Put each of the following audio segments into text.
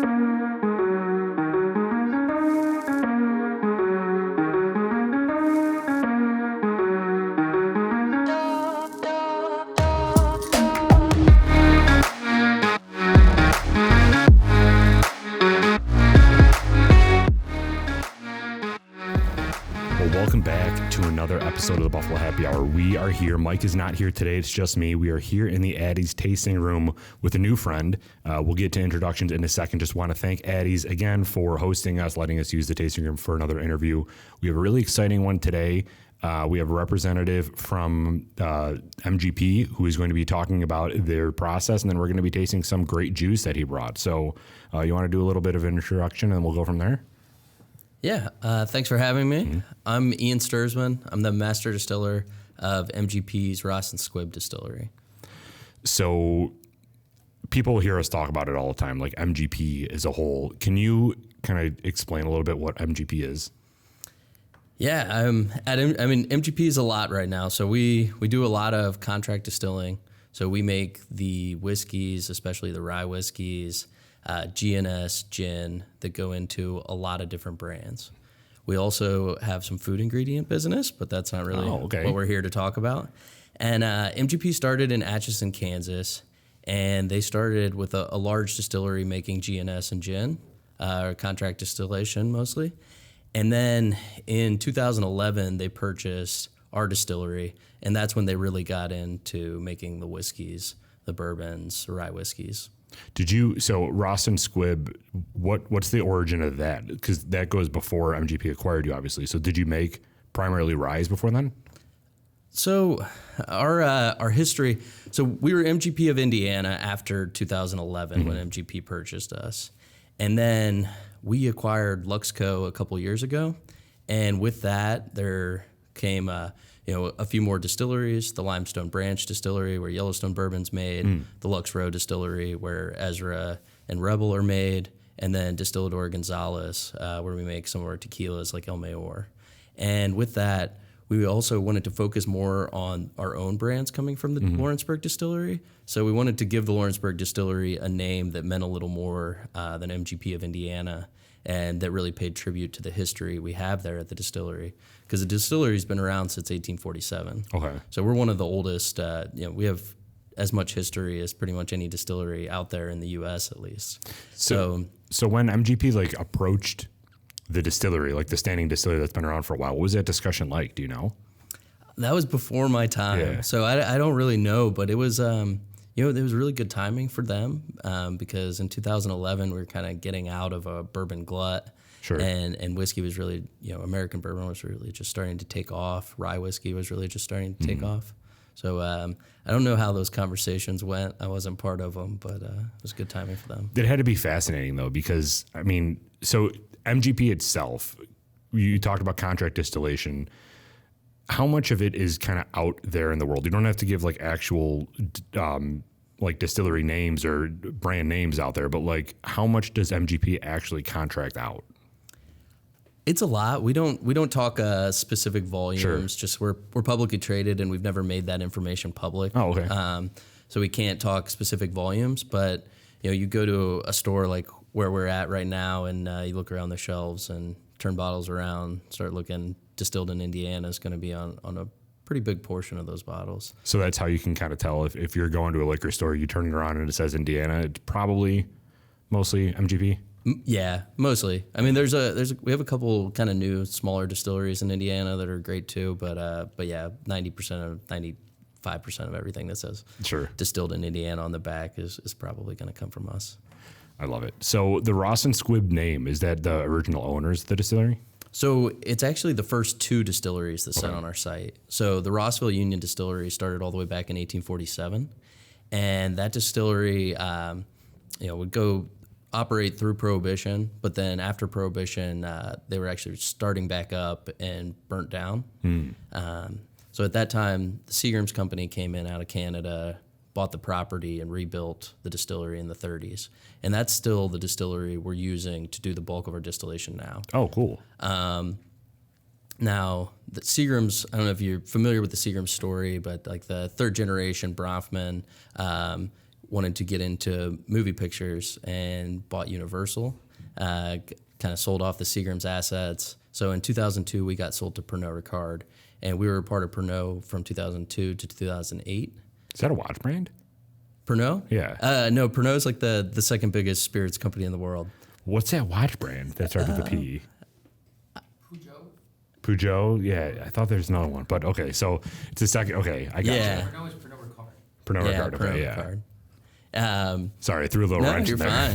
Welcome back to another episode of the Buffalo Happy Hour. We are here. Mike is not here today. It's just me. We are here in the Addie's tasting room with a new friend. We'll get to introductions in a second. Just want to thank Addie's again for hosting us, letting us use the tasting room for another interview. We have a really exciting one today. We have a representative from MGP who is going to be talking about their process, and then we're going to be tasting some great juice that he brought. So you want to do a little bit of an introduction, and we'll go from there? Yeah, thanks for having me. Mm-hmm. I'm Ian Stirsman. I'm the master distiller of MGP's Ross and Squibb Distillery. So people hear us talk about it all the time, like MGP as a whole. Can you kind of explain a little bit what MGP is? Yeah, MGP is a lot right now. So we do a lot of contract distilling. So we make the whiskeys, especially the rye whiskeys, GNS, gin, that go into a lot of different brands. We also have some food ingredient business, but that's not really what we're here to talk about. And MGP started in Atchison, Kansas, and they started with a large distillery making GNS and gin, contract distillation mostly. And then in 2011, they purchased our distillery, and that's when they really got into making the whiskeys, the bourbons, the rye whiskeys. So Ross and Squibb, what's the origin of that? Because that goes before MGP acquired you, obviously. So did you make primarily ryes before then? So our history, so we were MGP of Indiana after 2011 when MGP purchased us. And then we acquired Luxco a couple years ago. And with that, there came a few more distilleries, the Limestone Branch Distillery, where Yellowstone Bourbon's made, the Lux Row Distillery, where Ezra and Rebel are made, and then Distillador Gonzales, where we make some of our tequilas like El Mayor. And with that, we also wanted to focus more on our own brands coming from the Lawrenceburg Distillery. So we wanted to give the Lawrenceburg Distillery a name that meant a little more than MGP of Indiana, and that really paid tribute to the history we have there at the distillery. Because the distillery's been around since 1847. Okay. So we're one of the oldest, we have as much history as pretty much any distillery out there in the U.S. at least. So when MGP approached the distillery, the standing distillery that's been around for a while, what was that discussion like? Do you know? That was before my time. Yeah. So I don't really know, but it was, there was really good timing for them because in 2011 we were kind of getting out of a bourbon glut. Sure. And whiskey was really, American bourbon was really just starting to take off. Rye whiskey was really just starting to take off. So I don't know how those conversations went. I wasn't part of them, but it was good timing for them. It had to be fascinating, though, because, so MGP itself, you talked about contract distillation. How much of it is kind of out there in the world? You don't have to give actual distillery names or brand names out there, but how much does MGP actually contract out? It's a lot. We don't talk specific volumes. Sure. Just we're publicly traded, and we've never made that information public. Oh, okay. So we can't talk specific volumes, but you go to a store like where we're at right now, and you look around the shelves and turn bottles around, start looking. Distilled in Indiana is going to be on a pretty big portion of those bottles. So that's how you can kind of tell if you're going to a liquor store, you turn it around and it says Indiana. It's probably mostly MGP. Yeah, mostly. We have a couple kind of new smaller distilleries in Indiana that are great too, but yeah, 95% of everything that says distilled in Indiana on the back is probably going to come from us. I love it. So the Ross and Squibb name, is that the original owners of the distillery? So it's actually the first two distilleries that set on our site. So the Rossville Union Distillery started all the way back in 1847, and that distillery, would go operate through Prohibition, but then after Prohibition, they were actually starting back up and burnt down. So at that time, the Seagram's company came in out of Canada, bought the property, and rebuilt the distillery in the 30s. And that's still the distillery we're using to do the bulk of our distillation now. Oh, cool. Now, the Seagram's, I don't know if you're familiar with the Seagram's story, but the third generation Bronfman wanted to get into movie pictures and bought Universal, kind of sold off the Seagram's assets. So in 2002, we got sold to Pernod Ricard, and we were a part of Pernod from 2002 to 2008. Is that a watch brand? Pernod? Yeah. No, Pernod's like the second biggest spirits company in the world. What's that watch brand that starts with a P? Peugeot? Yeah, I thought there's another one. But okay, so it's the second. Okay, I got Yeah. you. Pernod is Pernod Ricard. Pernod Yeah, Ricard. Okay, Pernod yeah. Ricard. Sorry, I threw a little No, wrench you're in there.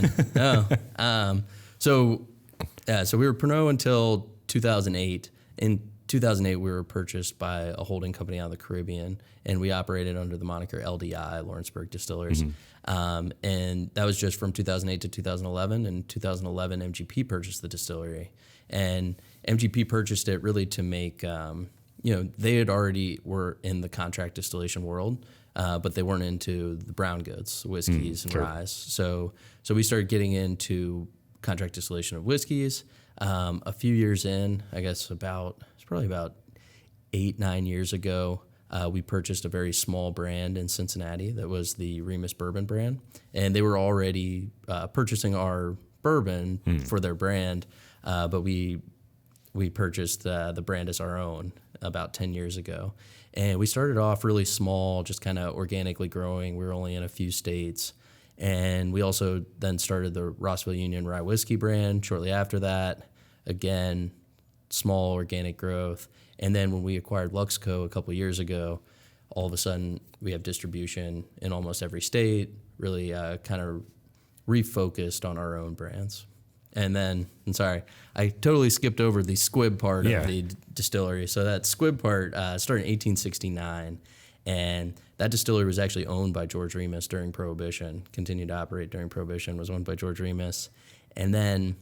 fine. No. So we were Pernod until 2008. In 2008, we were purchased by a holding company out of the Caribbean, and we operated under the moniker LDI, Lawrenceburg Distillers. And that was just from 2008 to 2011. In 2011, MGP purchased the distillery. And MGP purchased it really to make, they had already were in the contract distillation world, but they weren't into the brown goods, whiskeys and ryes. So we started getting into contract distillation of whiskeys. A few years in, I guess it's probably about 8-9 years ago, we purchased a very small brand in Cincinnati that was the Remus Bourbon brand, and they were already purchasing our bourbon for their brand, but we purchased the brand as our own about 10 years ago. And we started off really small, just kind of organically growing. We were only in a few states. And we also then started the Rossville Union Rye Whiskey brand shortly after that. Again, small organic growth. And then when we acquired Luxco a couple years ago, all of a sudden we have distribution in almost every state, really kind of refocused on our own brands. And then, I'm sorry, I totally skipped over the squib part of the distillery. So that squib part started in 1869, and that distillery was actually owned by George Remus during Prohibition, continued to operate during Prohibition, was owned by George Remus. And then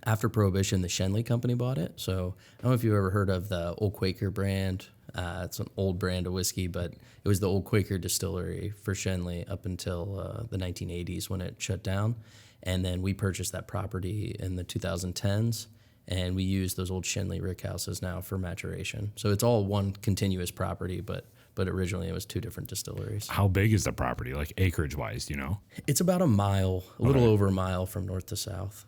after Prohibition, the Shenley Company bought it. So I don't know if you've ever heard of the Old Quaker brand. It's an old brand of whiskey, but it was the Old Quaker distillery for Shenley up until the 1980s when it shut down. And then we purchased that property in the 2010s, and we use those old Shenley rickhouses now for maturation. So it's all one continuous property, but originally it was two different distilleries. How big is the property, like acreage-wise, do you know? It's about a mile, a little over a mile from north to south.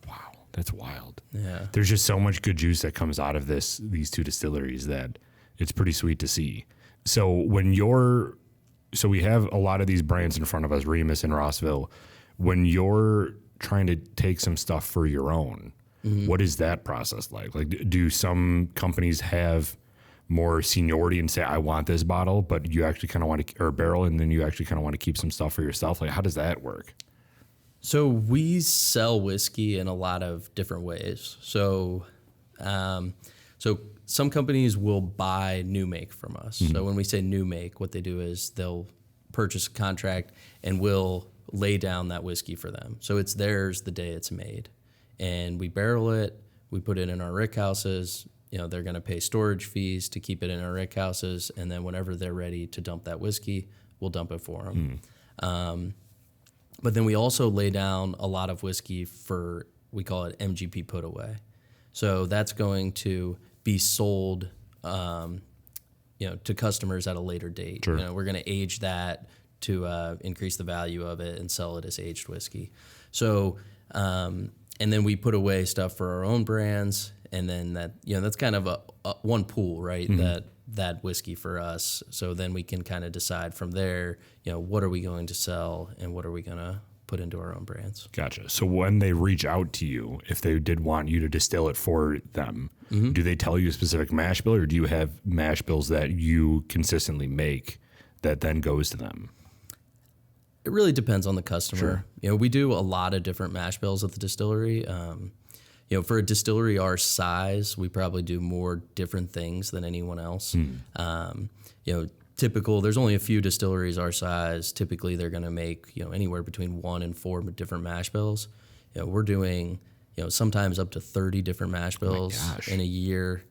Wow, that's wild. Yeah. There's just so much good juice that comes out of these two distilleries that it's pretty sweet to see. So we have a lot of these brands in front of us, Remus and Rossville. When you're trying to take some stuff for your own, what is that process like? Like, do some companies have more seniority and say, I want this bottle, but you actually kind of want to, or barrel, and then you actually kind of want to keep some stuff for yourself? Like, how does that work? So we sell whiskey in a lot of different ways. So some companies will buy new make from us. So when we say new make, what they do is they'll purchase a contract and we'll lay down that whiskey for them. So it's theirs the day it's made. And we barrel it, we put it in our rick houses. They're going to pay storage fees to keep it in our rick houses, and then whenever they're ready to dump that whiskey, we'll dump it for them. But then we also lay down a lot of whiskey for, we call it MGP put away. So that's going to be sold to customers at a later date. Sure. We're going to age that to increase the value of it and sell it as aged whiskey. So, and then we put away stuff for our own brands, and then that's kind of a one pool, right? That whiskey for us. So then we can kind of decide from there, what are we going to sell and what are we going to put into our own brands. Gotcha. So when they reach out to you, if they did want you to distill it for them, do they tell you a specific mash bill, or do you have mash bills that you consistently make that then goes to them? It really depends on the customer. Sure. We do a lot of different mash bills at the distillery. For a distillery our size, we probably do more different things than anyone else. There's only a few distilleries our size. Typically, they're going to make anywhere between 1 and 4 different mash bills. We're doing sometimes up to 30 different mash bills in a year.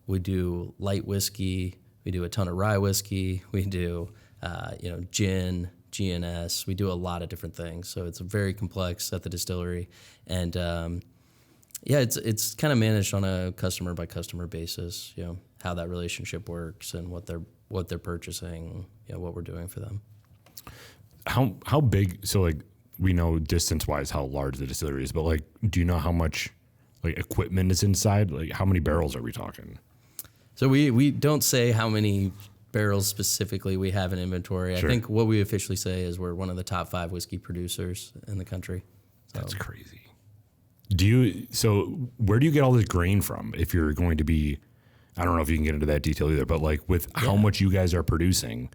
We do light whiskey. We do a ton of rye whiskey. We do gin, GNS. We do a lot of different things. So it's very complex at the distillery, and it's kind of managed on a customer by customer basis. How that relationship works and what they're purchasing. What we're doing for them. How big? So like we know distance wise how large the distillery is, but like, do you know how much like equipment is inside? Like, how many barrels are we talking? So we don't say how many barrels specifically we have in inventory. Sure. I think what we officially say is we're one of the top 5 whiskey producers in the country. So. That's crazy. So where do you get all this grain from if you're going to be, I don't know if you can get into that detail either, but like with how much you guys are producing,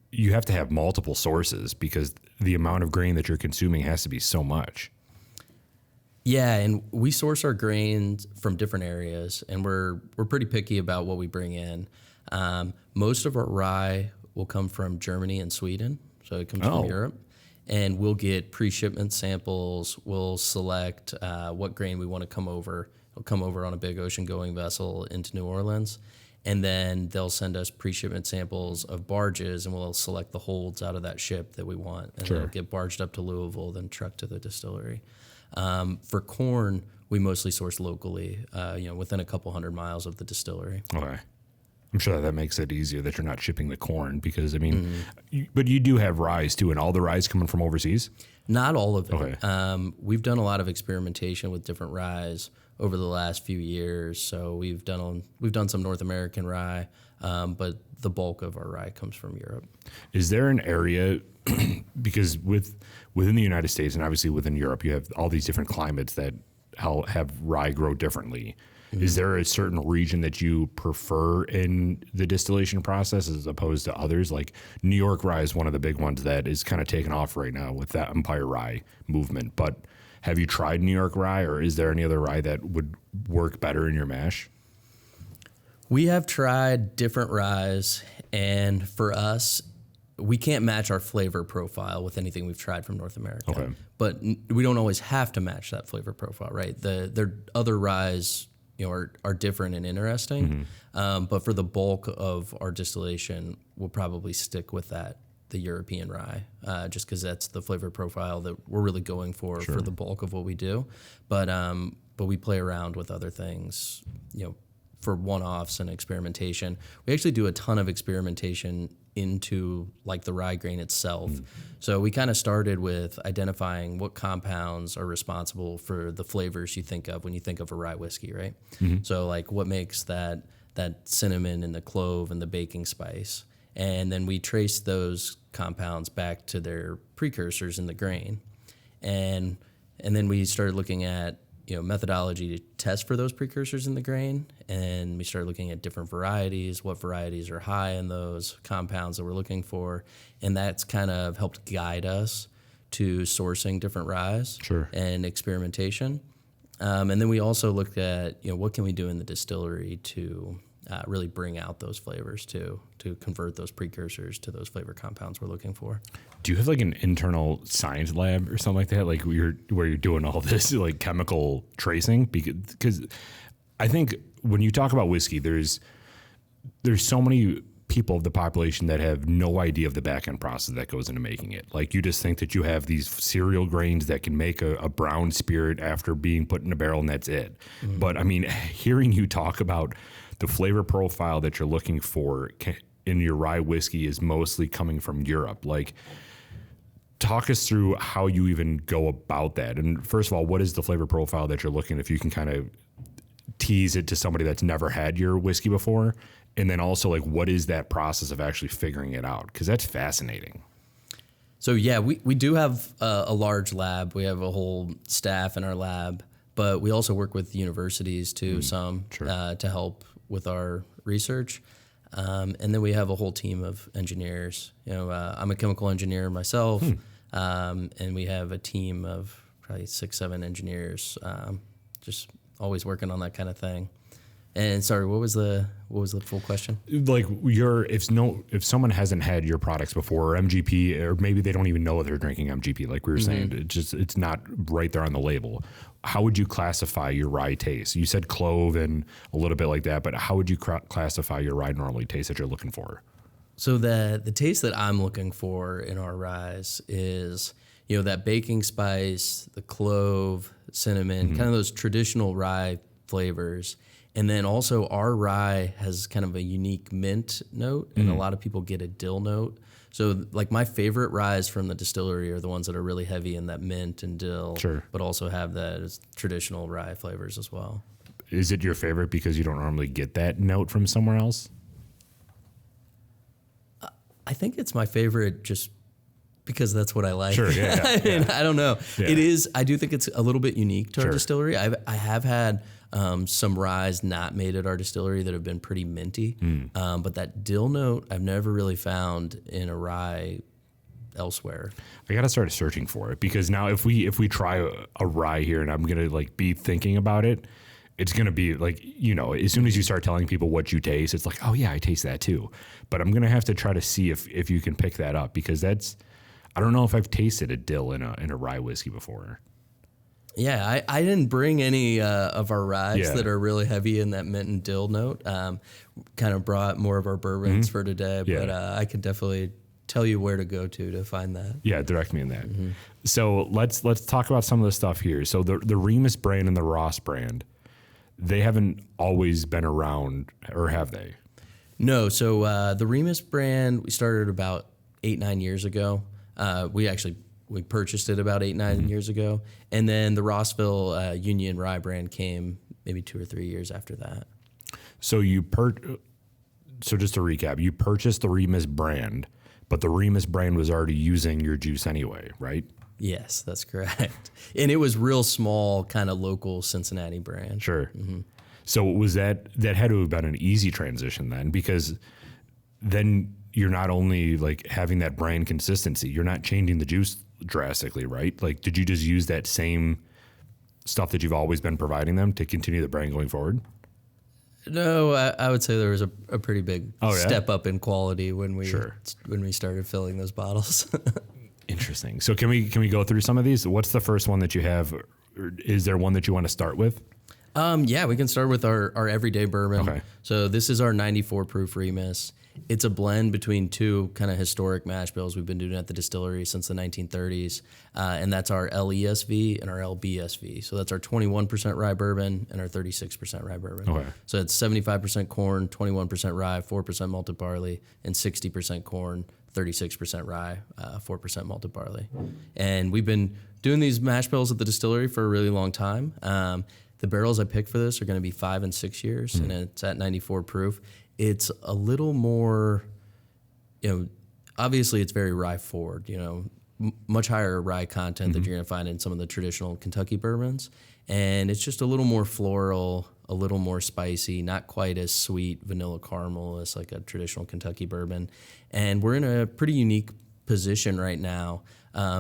you have to have multiple sources because the amount of grain that you're consuming has to be so much. Yeah, and we source our grains from different areas, and we're pretty picky about what we bring in. Most of our rye will come from Germany and Sweden, so it comes from Europe. And we'll get pre-shipment samples. We'll select what grain we want to come over. It'll come over on a big ocean-going vessel into New Orleans, and then they'll send us pre-shipment samples of barges, and we'll select the holds out of that ship that we want, and it'll get barged up to Louisville, then trucked to the distillery. For corn, we mostly source locally, within a couple 100 miles of the distillery. Okay. I'm sure that makes it easier that you're not shipping the corn because, I mean, but you do have rye too, and all the rye coming from overseas? Not all of it. Okay. We've done a lot of experimentation with different rye over the last few years. So we've done some North American rye, but the bulk of our rye comes from Europe. Is there an area, because within the United States and obviously within Europe, you have all these different climates that have rye grow differently. Is there a certain region that you prefer in the distillation process as opposed to others? Like New York rye is one of the big ones that is kind of taking off right now with that Empire Rye movement. But have you tried New York rye, or is there any other rye that would work better in your mash? We have tried different ryes, and for us, we can't match our flavor profile with anything we've tried from North America. Okay. But we don't always have to match that flavor profile, right? Their other ryes, are different and interesting. But for the bulk of our distillation, we'll probably stick with the European rye, just because that's the flavor profile that we're really going for the bulk of what we do. But we play around with other things, for one-offs and experimentation. We actually do a ton of experimentation into like the rye grain itself. So we kind of started with identifying what compounds are responsible for the flavors you think of when you think of a rye whiskey, right? So like what makes that cinnamon and the clove and the baking spice. And then we traced those compounds back to their precursors in the grain. And then we started looking at methodology to test for those precursors in the grain, and we started looking at different varieties, what varieties are high in those compounds that we're looking for, and that's kind of helped guide us to sourcing different ryes and experimentation. And then we also looked at what can we do in the distillery to really bring out those flavors to convert those precursors to those flavor compounds we're looking for. Do you have like an internal science lab or something like that, like where you're doing all this like chemical tracing? Because I think when you talk about whiskey, there's so many people of the population that have no idea of the back end process that goes into making it. Like you just think that you have these cereal grains that can make a brown spirit after being put in a barrel and that's it. But I mean, hearing you talk about the flavor profile that you're looking for in your rye whiskey is mostly coming from Europe. Like, talk us through how you even go about that. And first of all, what is the flavor profile that you're looking, if you can kind of tease it to somebody that's never had your whiskey before? And then also, like, what is that process of actually figuring it out? Because that's fascinating. So, yeah, we do have a large lab. We have a whole staff in our lab. But we also work with universities, too, to help with our research. And then we have a whole team of engineers. I'm a chemical engineer myself, and we have a team of probably 6-7 engineers, just always working on that kind of thing. And sorry, what was the full question? Like if someone hasn't had your products before, or MGP, or maybe they don't even know they're drinking MGP, like we were saying, it's not right there on the label. How would you classify your rye taste? You said clove and a little bit like that, but how would you classify your rye normally taste that you're looking for? So the taste that I'm looking for in our ryes is that baking spice, the clove, cinnamon, kind of those traditional rye flavors. And then also our rye has kind of a unique mint note, and a lot of people get a dill note. So like my favorite ryes from the distillery are the ones that are really heavy in that mint and dill, Sure. but also have that as traditional rye flavors as well. Is it your favorite because you don't normally get that note from somewhere else? I think it's my favorite just because that's what I like. Sure, yeah. I mean, I don't know. Yeah. It is. I do think it's a little bit unique to Sure. our distillery. I have had some ryes not made at our distillery that have been pretty minty, but that dill note I've never really found in a rye elsewhere. I gotta start searching for it because now if we try a rye here and I'm gonna like be thinking about it, it's gonna be like, you know, as soon as you start telling people what you taste, it's like, oh yeah, I taste that too. But I'm gonna have to try to see if you can pick that up because I don't know if I've tasted a dill in a rye whiskey before. Yeah, I didn't bring any of our ryes Yeah. that are really heavy in that mint and dill note. Kind of brought more of our bourbons for today, Yeah. but I could definitely tell you where to go to find that. Yeah, direct me in that. So let's talk about some of the stuff here. So the Remus brand and the Ross brand, they haven't always been around, or have they? No, so the Remus brand, we started about 8-9 years ago. We purchased it about 8-9 years ago. And then the Rossville Union Rye brand came maybe 2 or 3 years after that. So so just to recap, you purchased the Remus brand, but the Remus brand was already using your juice anyway, right? Yes, that's correct. And it was real small, kind of local Cincinnati brand. Sure. So was that had to have been an easy transition then, because then you're not only like having that brand consistency, you're not changing the juice drastically, right? Like, did you just use that same stuff that you've always been providing them to continue the brand going forward? No, I would say there was a pretty big Oh, yeah? step up in quality when we Sure. when we started filling those bottles. Interesting. So can we go through some of these? What's the first one that you have? Or is there one that you want to start with? Yeah, we can start with our everyday bourbon. Okay. So this is our 94 proof Remus. It's a blend between two kind of historic mash bills we've been doing at the distillery since the 1930s, and that's our LESV and our LBSV. So that's our 21% rye bourbon and our 36% rye bourbon. Okay. So it's 75% corn, 21% rye, 4% malted barley, and 60% corn, 36% rye, 4% malted barley. And we've been doing these mash bills at the distillery for a really long time. The barrels I picked for this are going to be 5 and 6 years, and it's at 94 proof. It's a little more, obviously it's very rye forward, much higher rye content that you're going to find in some of the traditional Kentucky bourbons. And it's just a little more floral, a little more spicy, not quite as sweet vanilla caramel as like a traditional Kentucky bourbon. And we're in a pretty unique position right now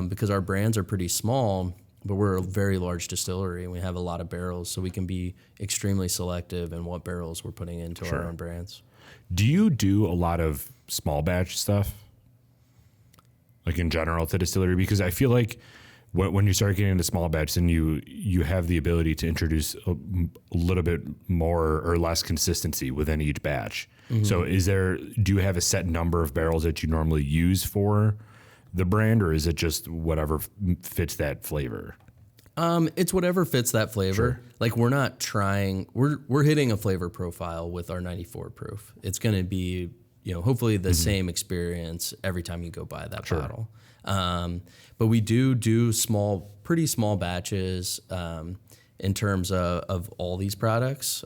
because our brands are pretty small, but we're a very large distillery and we have a lot of barrels, so we can be extremely selective in what barrels we're putting into our own brands. Do you do a lot of small batch stuff, like in general at the distillery? Because I feel like when you start getting into small batch, then you have the ability to introduce a little bit more or less consistency within each batch. So do you have a set number of barrels that you normally use for the brand, or is it just whatever fits that flavor? It's whatever fits that flavor. Sure. Like we're not trying, we're hitting a flavor profile with our 94 proof. It's going to be, hopefully the same experience every time you go buy that bottle. But we do pretty small batches in terms of all these products.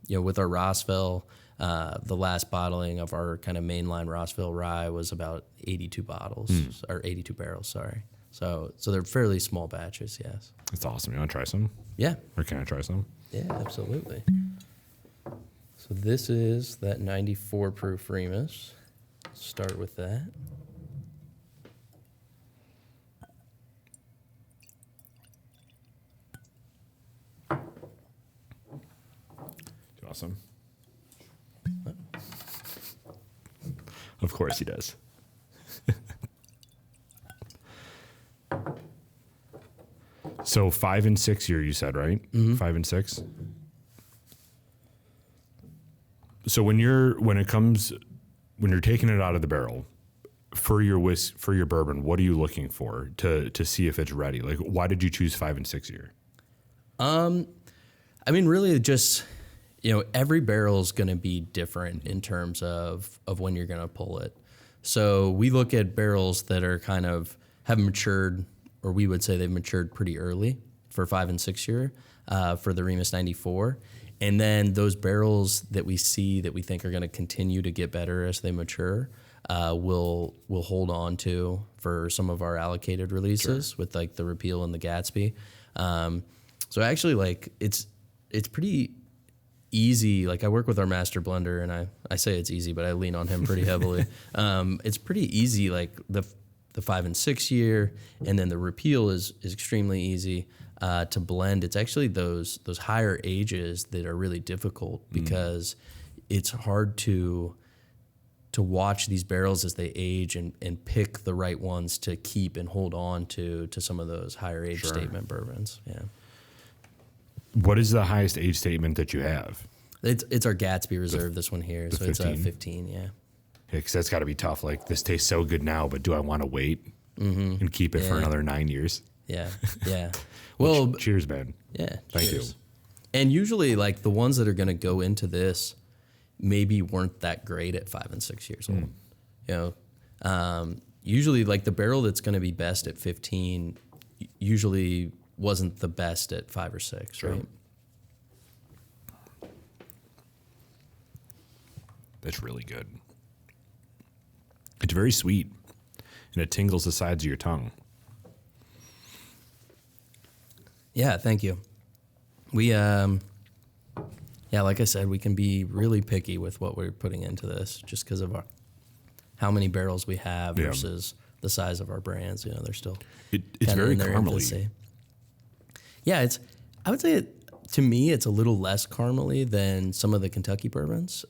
With our Rossville, the last bottling of our kind of mainline Rossville rye was about 82 bottles, or 82 barrels, sorry. So they're fairly small batches, yes. That's awesome. You want to try some? Yeah. Or can I try some? Yeah, absolutely. So this is that 94 proof Remus. Start with that. Awesome. Of course he does. So 5 and 6 year, you said, right? 5 and 6. So when you're taking it out of the barrel for your bourbon, what are you looking for to see if it's ready? Like, why did you choose 5 and 6 year? I mean, really, just every barrel is going to be different in terms of when you're going to pull it. So we look at barrels that are kind of have matured, or we would say they've matured pretty early for 5 and 6 year for the Remus 94. And then those barrels that we see that we think are going to continue to get better as they mature, we'll hold on to for some of our allocated releases with like the Repeal and the Gatsby. So actually, like it's pretty easy. Like I work with our master blender, and I say it's easy, but I lean on him pretty heavily. It's pretty easy. Like the 5 and 6 year, and then the Repeal is extremely easy to blend. It's actually those higher ages that are really difficult because it's hard to watch these barrels as they age and pick the right ones to keep and hold on to some of those higher age statement bourbons. Yeah. What is the highest age statement that you have? It's our Gatsby Reserve, this one here. So 15? It's 15, yeah. Because that's got to be tough. Like, this tastes so good now, but do I want to wait and keep it for another 9 years? Yeah, yeah. Well, cheers, man. Yeah, thank you. And usually, like, the ones that are going to go into this maybe weren't that great at 5 and 6 years old. Usually, like, the barrel that's going to be best at 15 usually wasn't the best at 5 or 6, right? That's really good. It's very sweet, and it tingles the sides of your tongue. Yeah, thank you. We, like I said, we can be really picky with what we're putting into this just because of how many barrels we have versus the size of our brands. They're still it's very caramely. Yeah, I would say to me, it's a little less caramely than some of the Kentucky bourbons.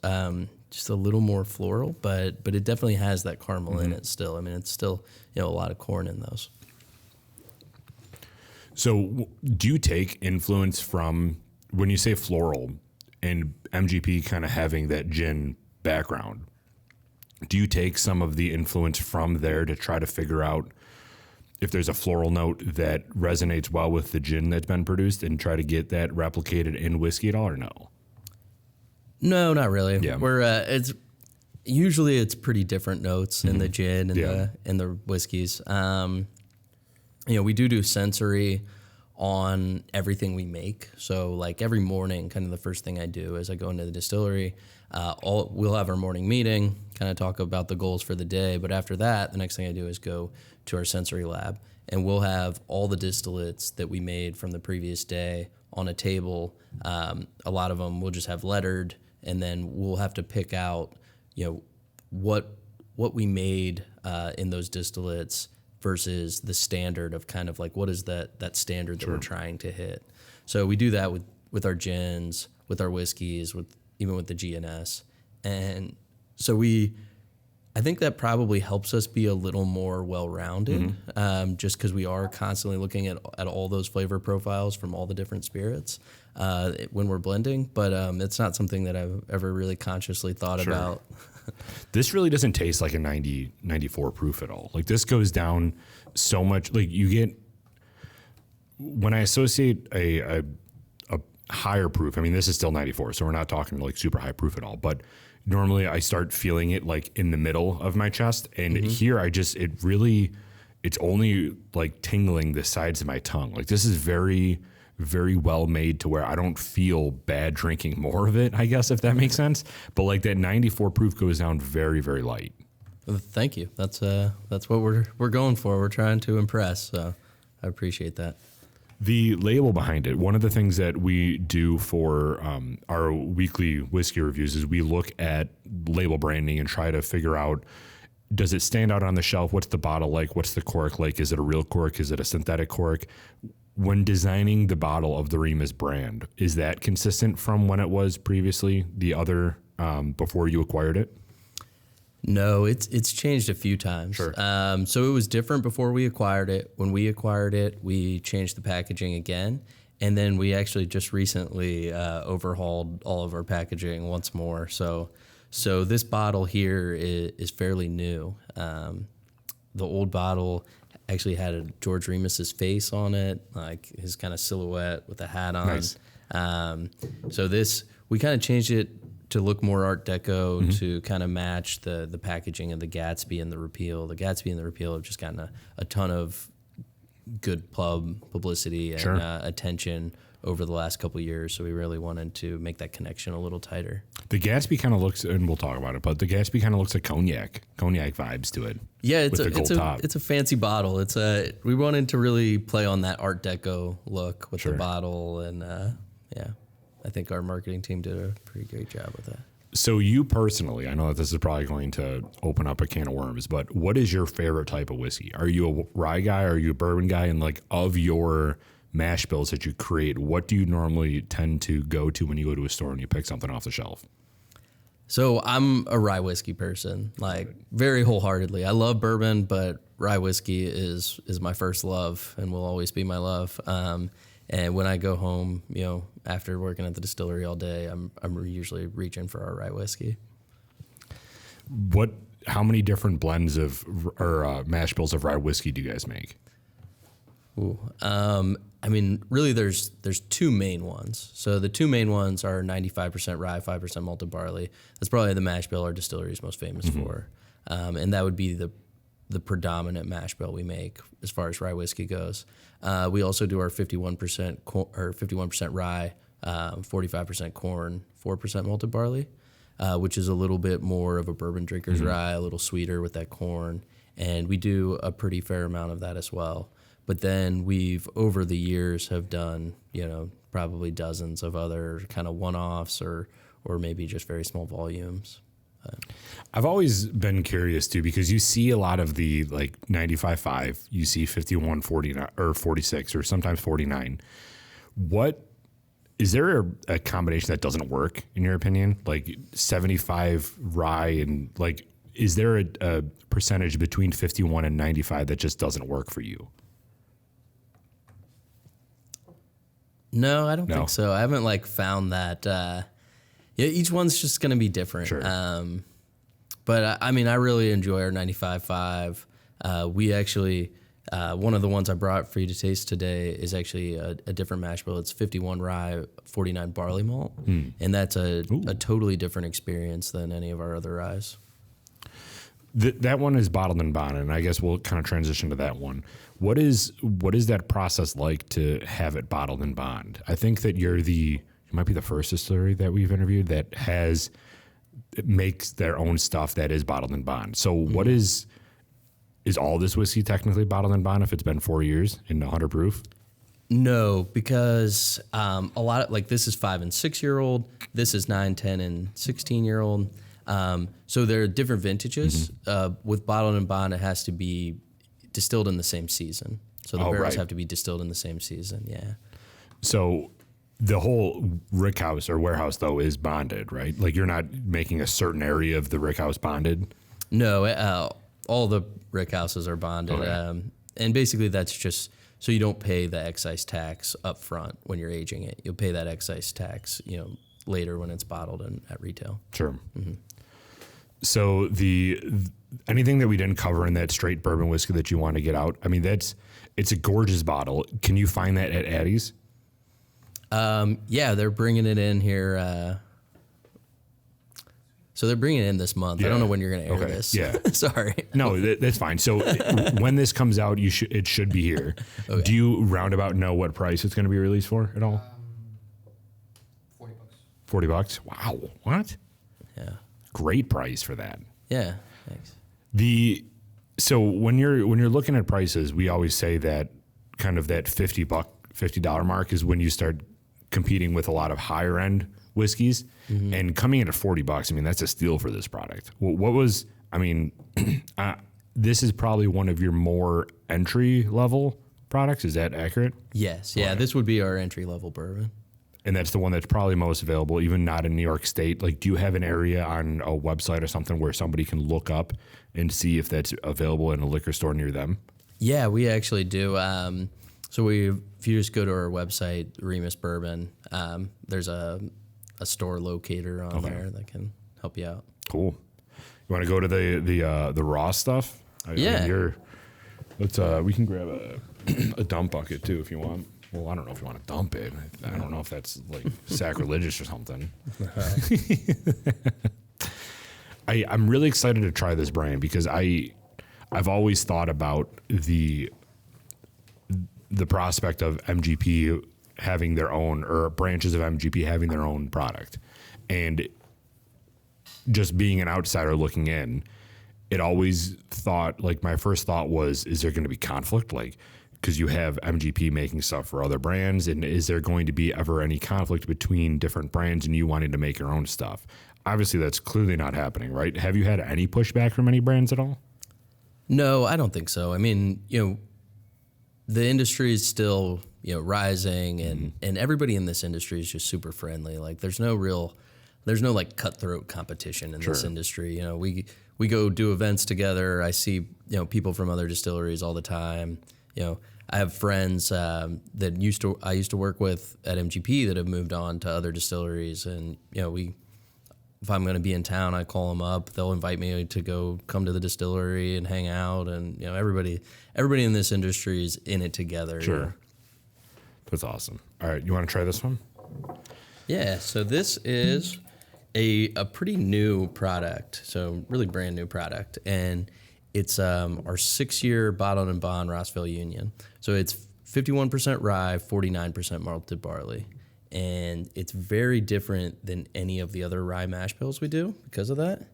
Just a little more floral, but it definitely has that caramel in it still. I mean, it's still, a lot of corn in those. So do you take influence from, when you say floral and MGP kind of having that gin background, do you take some of the influence from there to try to figure out if there's a floral note that resonates well with the gin that's been produced and try to get that replicated in whiskey at all, or no? No, not really. Yeah. It's pretty different notes in the gin and the whiskeys. We do sensory on everything we make. So like every morning, kind of the first thing I do is I go into the distillery. We'll have our morning meeting, kind of talk about the goals for the day. But after that, the next thing I do is go to our sensory lab, and we'll have all the distillates that we made from the previous day on a table. A lot of them we'll just have lettered, and then we'll have to pick out, what we made in those distillates versus the standard of kind of like what is that standard that we're trying to hit. So we do that with our gins, with our whiskeys, even with the GNS. And so I think that probably helps us be a little more well-rounded, just because we are constantly looking at all those flavor profiles from all the different spirits when we're blending. But it's not something that I've ever really consciously thought about. This really doesn't taste like a 94 proof at all. Like, this goes down so much. Like, you get, when I associate a higher proof, I mean, this is still 94, so we're not talking like super high proof at all, but normally I start feeling it like in the middle of my chest. And here it's only like tingling the sides of my tongue. Like, this is very, very well made to where I don't feel bad drinking more of it, I guess, if that makes sense. But like, that 94 proof goes down very, very light. Well, thank you. That's what we're going for. We're trying to impress. So I appreciate that. The label behind it, one of the things that we do for our weekly whiskey reviews is we look at label branding and try to figure out, does it stand out on the shelf? What's the bottle like? What's the cork like? Is it a real cork? Is it a synthetic cork? When designing the bottle of the Remus brand, is that consistent from when it was previously, the other, before you acquired it? No, it's changed a few times. Sure. So it was different before we acquired it. When we acquired it, we changed the packaging again. And then we actually just recently overhauled all of our packaging once more. So this bottle here is fairly new. The old bottle actually had a George Remus's face on it, like his kind of silhouette with a hat on. Nice. So this, we kind of changed it to look more Art Deco to kind of match the packaging of the Gatsby and the Repeal. The Gatsby and the Repeal have just gotten a ton of good publicity and attention over the last couple of years, so we really wanted to make that connection a little tighter. The Gatsby kind of looks, and we'll talk about it, but the Gatsby kind of looks like cognac vibes to it. Yeah, it's a fancy bottle. We wanted to really play on that Art Deco look with the bottle, and I think our marketing team did a pretty great job with that. So you personally, I know that this is probably going to open up a can of worms, but what is your favorite type of whiskey? Are you a rye guy? Are you a bourbon guy? And like of your mash bills that you create, what do you normally tend to go to when you go to a store and you pick something off the shelf? So I'm a rye whiskey person, like very wholeheartedly. I love bourbon, but rye whiskey is my first love and will always be my love. And when I go home, after working at the distillery all day, I'm usually reaching for our rye whiskey. How many different blends or mash bills of rye whiskey do you guys make? Ooh, really, there's two main ones. So the two main ones are 95% rye, 5% malted barley. That's probably the mash bill our distillery is most famous for, and that would be the predominant mash bill we make as far as rye whiskey goes. We also do our 51% rye, 45% corn, 4% malted barley, which is a little bit more of a bourbon drinker's rye, a little sweeter with that corn, and we do a pretty fair amount of that as well. But then we've, over the years, have done, probably dozens of other kind of one-offs or maybe just very small volumes. I've always been curious, too, because you see a lot of the, 95.5, you see 51, 49, or 46, or sometimes 49. Is there a combination that doesn't work, in your opinion? Like 75 rye and, is there a percentage between 51 and 95 that just doesn't work for you? No, I don't think so. I haven't found that. Each one's just going to be different. Sure. But I really enjoy our 95.5. We actually, one of the ones I brought for you to taste today is actually a different mash bill. It's 51 rye, 49 barley malt, and that's a totally different experience than any of our other ryes. That one is bottled and bonded, and I guess we'll kind of transition to that one. What is that process like to have it bottled and bond? I think that you might be the first distillery that we've interviewed that makes their own stuff that is bottled and bond. So what is all this whiskey technically bottled and bond if it's been 4 years in 100 proof? No, because a lot of this is 5 and 6 year old. This is 9, 10, and 16 year old. So there are different vintages. With bottled and bond, it has to be distilled in the same season. So the barrels have to be distilled in the same season. Yeah. So the whole rick house or warehouse though is bonded, right? Like you're not making a certain area of the rick house bonded. No, all the rick houses are bonded, and basically that's just so you don't pay the excise tax up front when you're aging it. You'll pay that excise tax, later when it's bottled and at retail. Sure. So anything that we didn't cover in that straight bourbon whiskey that you want to get out, it's a gorgeous bottle. Can you find that at Addie's? Yeah, they're bringing it in here. So they're bringing it in this month. Yeah. I don't know when you're going to air this. Yeah. Sorry. No, that's fine. So when this comes out, it should be here. Okay. Do you roundabout know what price it's going to be released for at all? $40. $40? Wow. What? Yeah. Great price for that. Yeah. Thanks. So when you're looking at prices, we always say that kind of that $50 mark is when you start competing with a lot of higher end whiskeys, and coming in at $40. That's a steal for this product. This is probably one of your more entry level products. Is that accurate? Yes. Yeah. This would be our entry level bourbon. And that's the one that's probably most available, even not in New York State. Do you have an area on a website or something where somebody can look up and see if that's available in a liquor store near them? Yeah, we actually do. So if you just go to our website, Remus Bourbon, there's a store locator on there that can help you out. Cool. You want to go to the raw stuff? Yeah. We can grab a dump bucket too if you want. Well, I don't know if you want to dump it. I don't know if that's like sacrilegious or something. I'm really excited to try this brand because I've always thought about the prospect of MGP having their own, or branches of MGP having their own product. And just being an outsider looking in, it always thought, like, my first thought was, is there going to be conflict? Like, because you have MGP making stuff for other brands, and is there going to be ever any conflict between different brands and you wanting to make your own stuff? Obviously, that's clearly not happening, right? Have you had any pushback from any brands at all? No, I don't think so. I mean, the industry is still, rising, and everybody in this industry is just super friendly. Like, there's no like cutthroat competition in this industry. We go do events together. I see, people from other distilleries all the time. I have friends that I used to work with at MGP that have moved on to other distilleries, and if I'm going to be in town, I call them up. They'll invite me to come to the distillery and hang out, and everybody in this industry is in it together. Sure, that's awesome. All right, you want to try this one? Yeah. So this is a pretty new product, so really brand new product, and it's our 6-year bottled and bond Rossville Union. So it's 51% rye, 49% malted barley. And it's very different than any of the other rye mash bills we do because of that.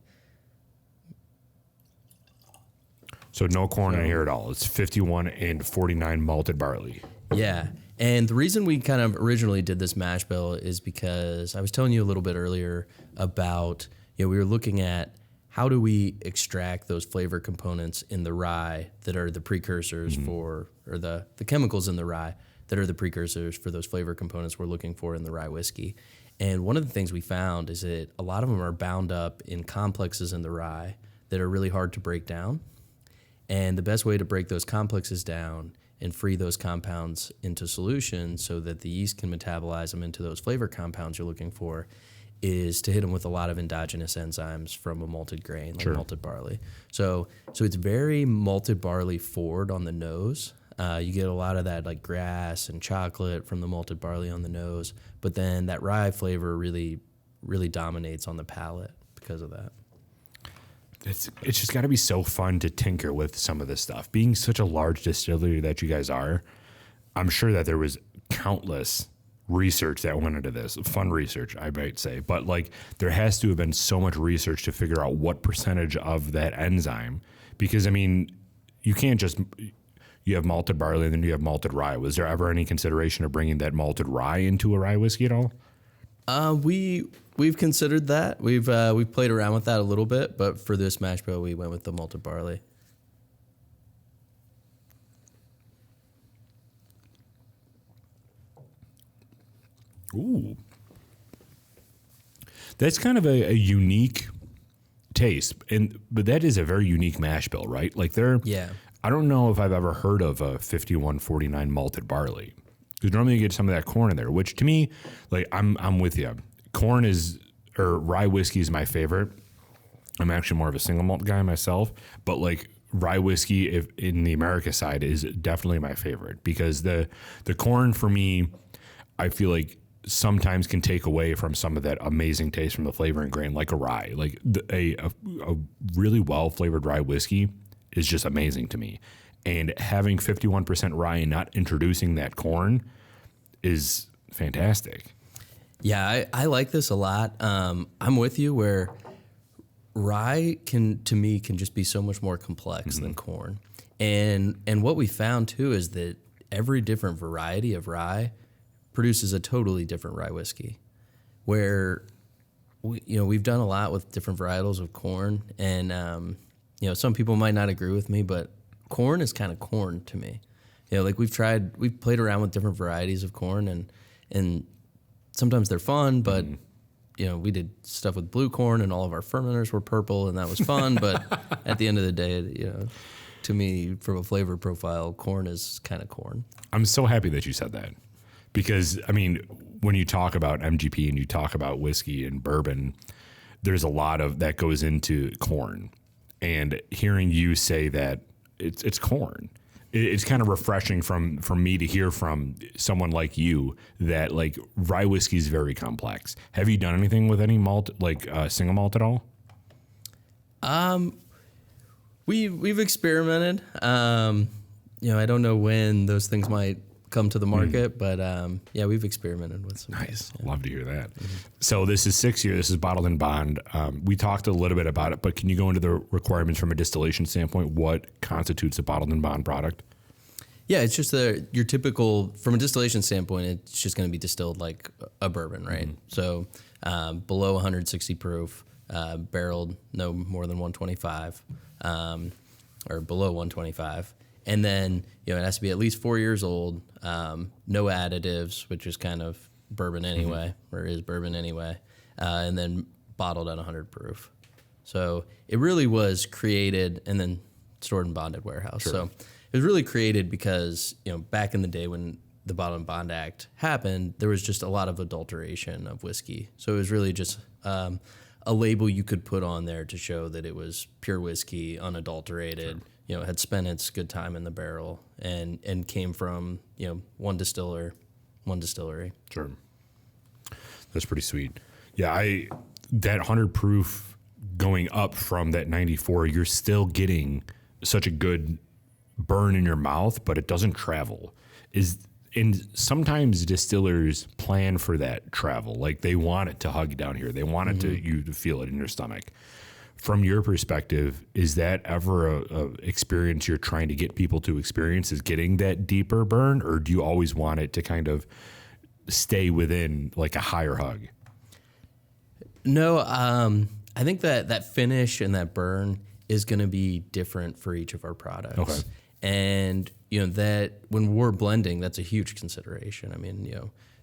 So no corn in here at all. It's 51 and 49 malted barley. Yeah. And the reason we kind of originally did this mash bill is because I was telling you a little bit earlier about, we were looking at how do we extract those flavor components in the rye that are the precursors for, or the chemicals in the rye that are the precursors for those flavor components we're looking for in the rye whiskey. And one of the things we found is that a lot of them are bound up in complexes in the rye that are really hard to break down. And the best way to break those complexes down and free those compounds into solution so that the yeast can metabolize them into those flavor compounds you're looking for is to hit them with a lot of endogenous enzymes from a malted grain, like malted barley. So it's very malted barley forward on the nose. You get a lot of that like grass and chocolate from the malted barley on the nose, but then that rye flavor really, really dominates on the palate because of that. It's just got to be so fun to tinker with some of this stuff. Being such a large distillery that you guys are, I'm sure that there was countless research that went into this. Fun research, I might say. But like there has to have been so much research to figure out what percentage of that enzyme. Because, I mean, you can't just... You have malted barley and then you have malted rye. Was there ever any consideration of bringing that malted rye into a rye whiskey at all? We've considered that. We've played around with that a little bit, but for this mash bill, we went with the malted barley. Ooh, that's kind of a unique taste, but that is a very unique mash bill, right? Like I don't know if I've ever heard of a 51-49 malted barley. Because normally you get some of that corn in there, which to me, like I'm with you. Rye whiskey is my favorite. I'm actually more of a single malt guy myself, but like rye whiskey in the America side is definitely my favorite because the corn for me, I feel like sometimes can take away from some of that amazing taste from the flavoring grain, like a rye. Like a really well flavored rye whiskey is just amazing to me. And having 51% rye and not introducing that corn is fantastic. Yeah, I like this a lot. I'm with you where rye can just be so much more complex than corn. And what we found too is that every different variety of rye produces a totally different rye whiskey. Where we've done a lot with different varietals of corn, and some people might not agree with me, but corn is kind of corn to me. Like we've played around with different varieties of corn, and sometimes they're fun, but we did stuff with blue corn, and all of our fermenters were purple, and that was fun. But at the end of the day, to me, from a flavor profile, corn is kind of corn. I'm so happy that you said that because, I mean, when you talk about MGP and you talk about whiskey and bourbon, there's a lot of that goes into corn. And hearing you say that it's corn, it's kind of refreshing for me to hear from someone like you that like rye whiskey is very complex. Have you done anything with any malt, like single malt at all? We've experimented. I don't know when those things might come to the market, but we've experimented with some. Nice. Love to hear that. So this is 6 year. This is bottled in bond. We talked a little bit about it, but can you go into the requirements from a distillation standpoint? What constitutes a bottled in bond product? Yeah, it's just your typical, from a distillation standpoint, it's just going to be distilled like a bourbon, right? So below 160 proof, barreled no more than 125, or below 125. And then, it has to be at least 4 years old, no additives, which is kind of bourbon anyway, or is bourbon anyway, and then bottled at 100 proof. So it really was created and then stored in bonded warehouse. Sure. So it was really created because, back in the day when the Bottled and Bond Act happened, there was just a lot of adulteration of whiskey. So it was really just a label you could put on there to show that it was pure whiskey, unadulterated. Sure. Had spent its good time in the barrel and came from, one distiller, one distillery. Sure. That's pretty sweet. Yeah, that 100 proof going up from that 94, you're still getting such a good burn in your mouth, but it doesn't travel. And sometimes distillers plan for that travel. Like they want it to hug down here. They want it you to feel it in your stomach. From your perspective, is that ever a experience you're trying to get people to experience, is getting that deeper burn, or do you always want it to kind of stay within like a higher hug? No, I think that finish and that burn is going to be different for each of our products. Okay. And, that when we're blending, that's a huge consideration. I mean,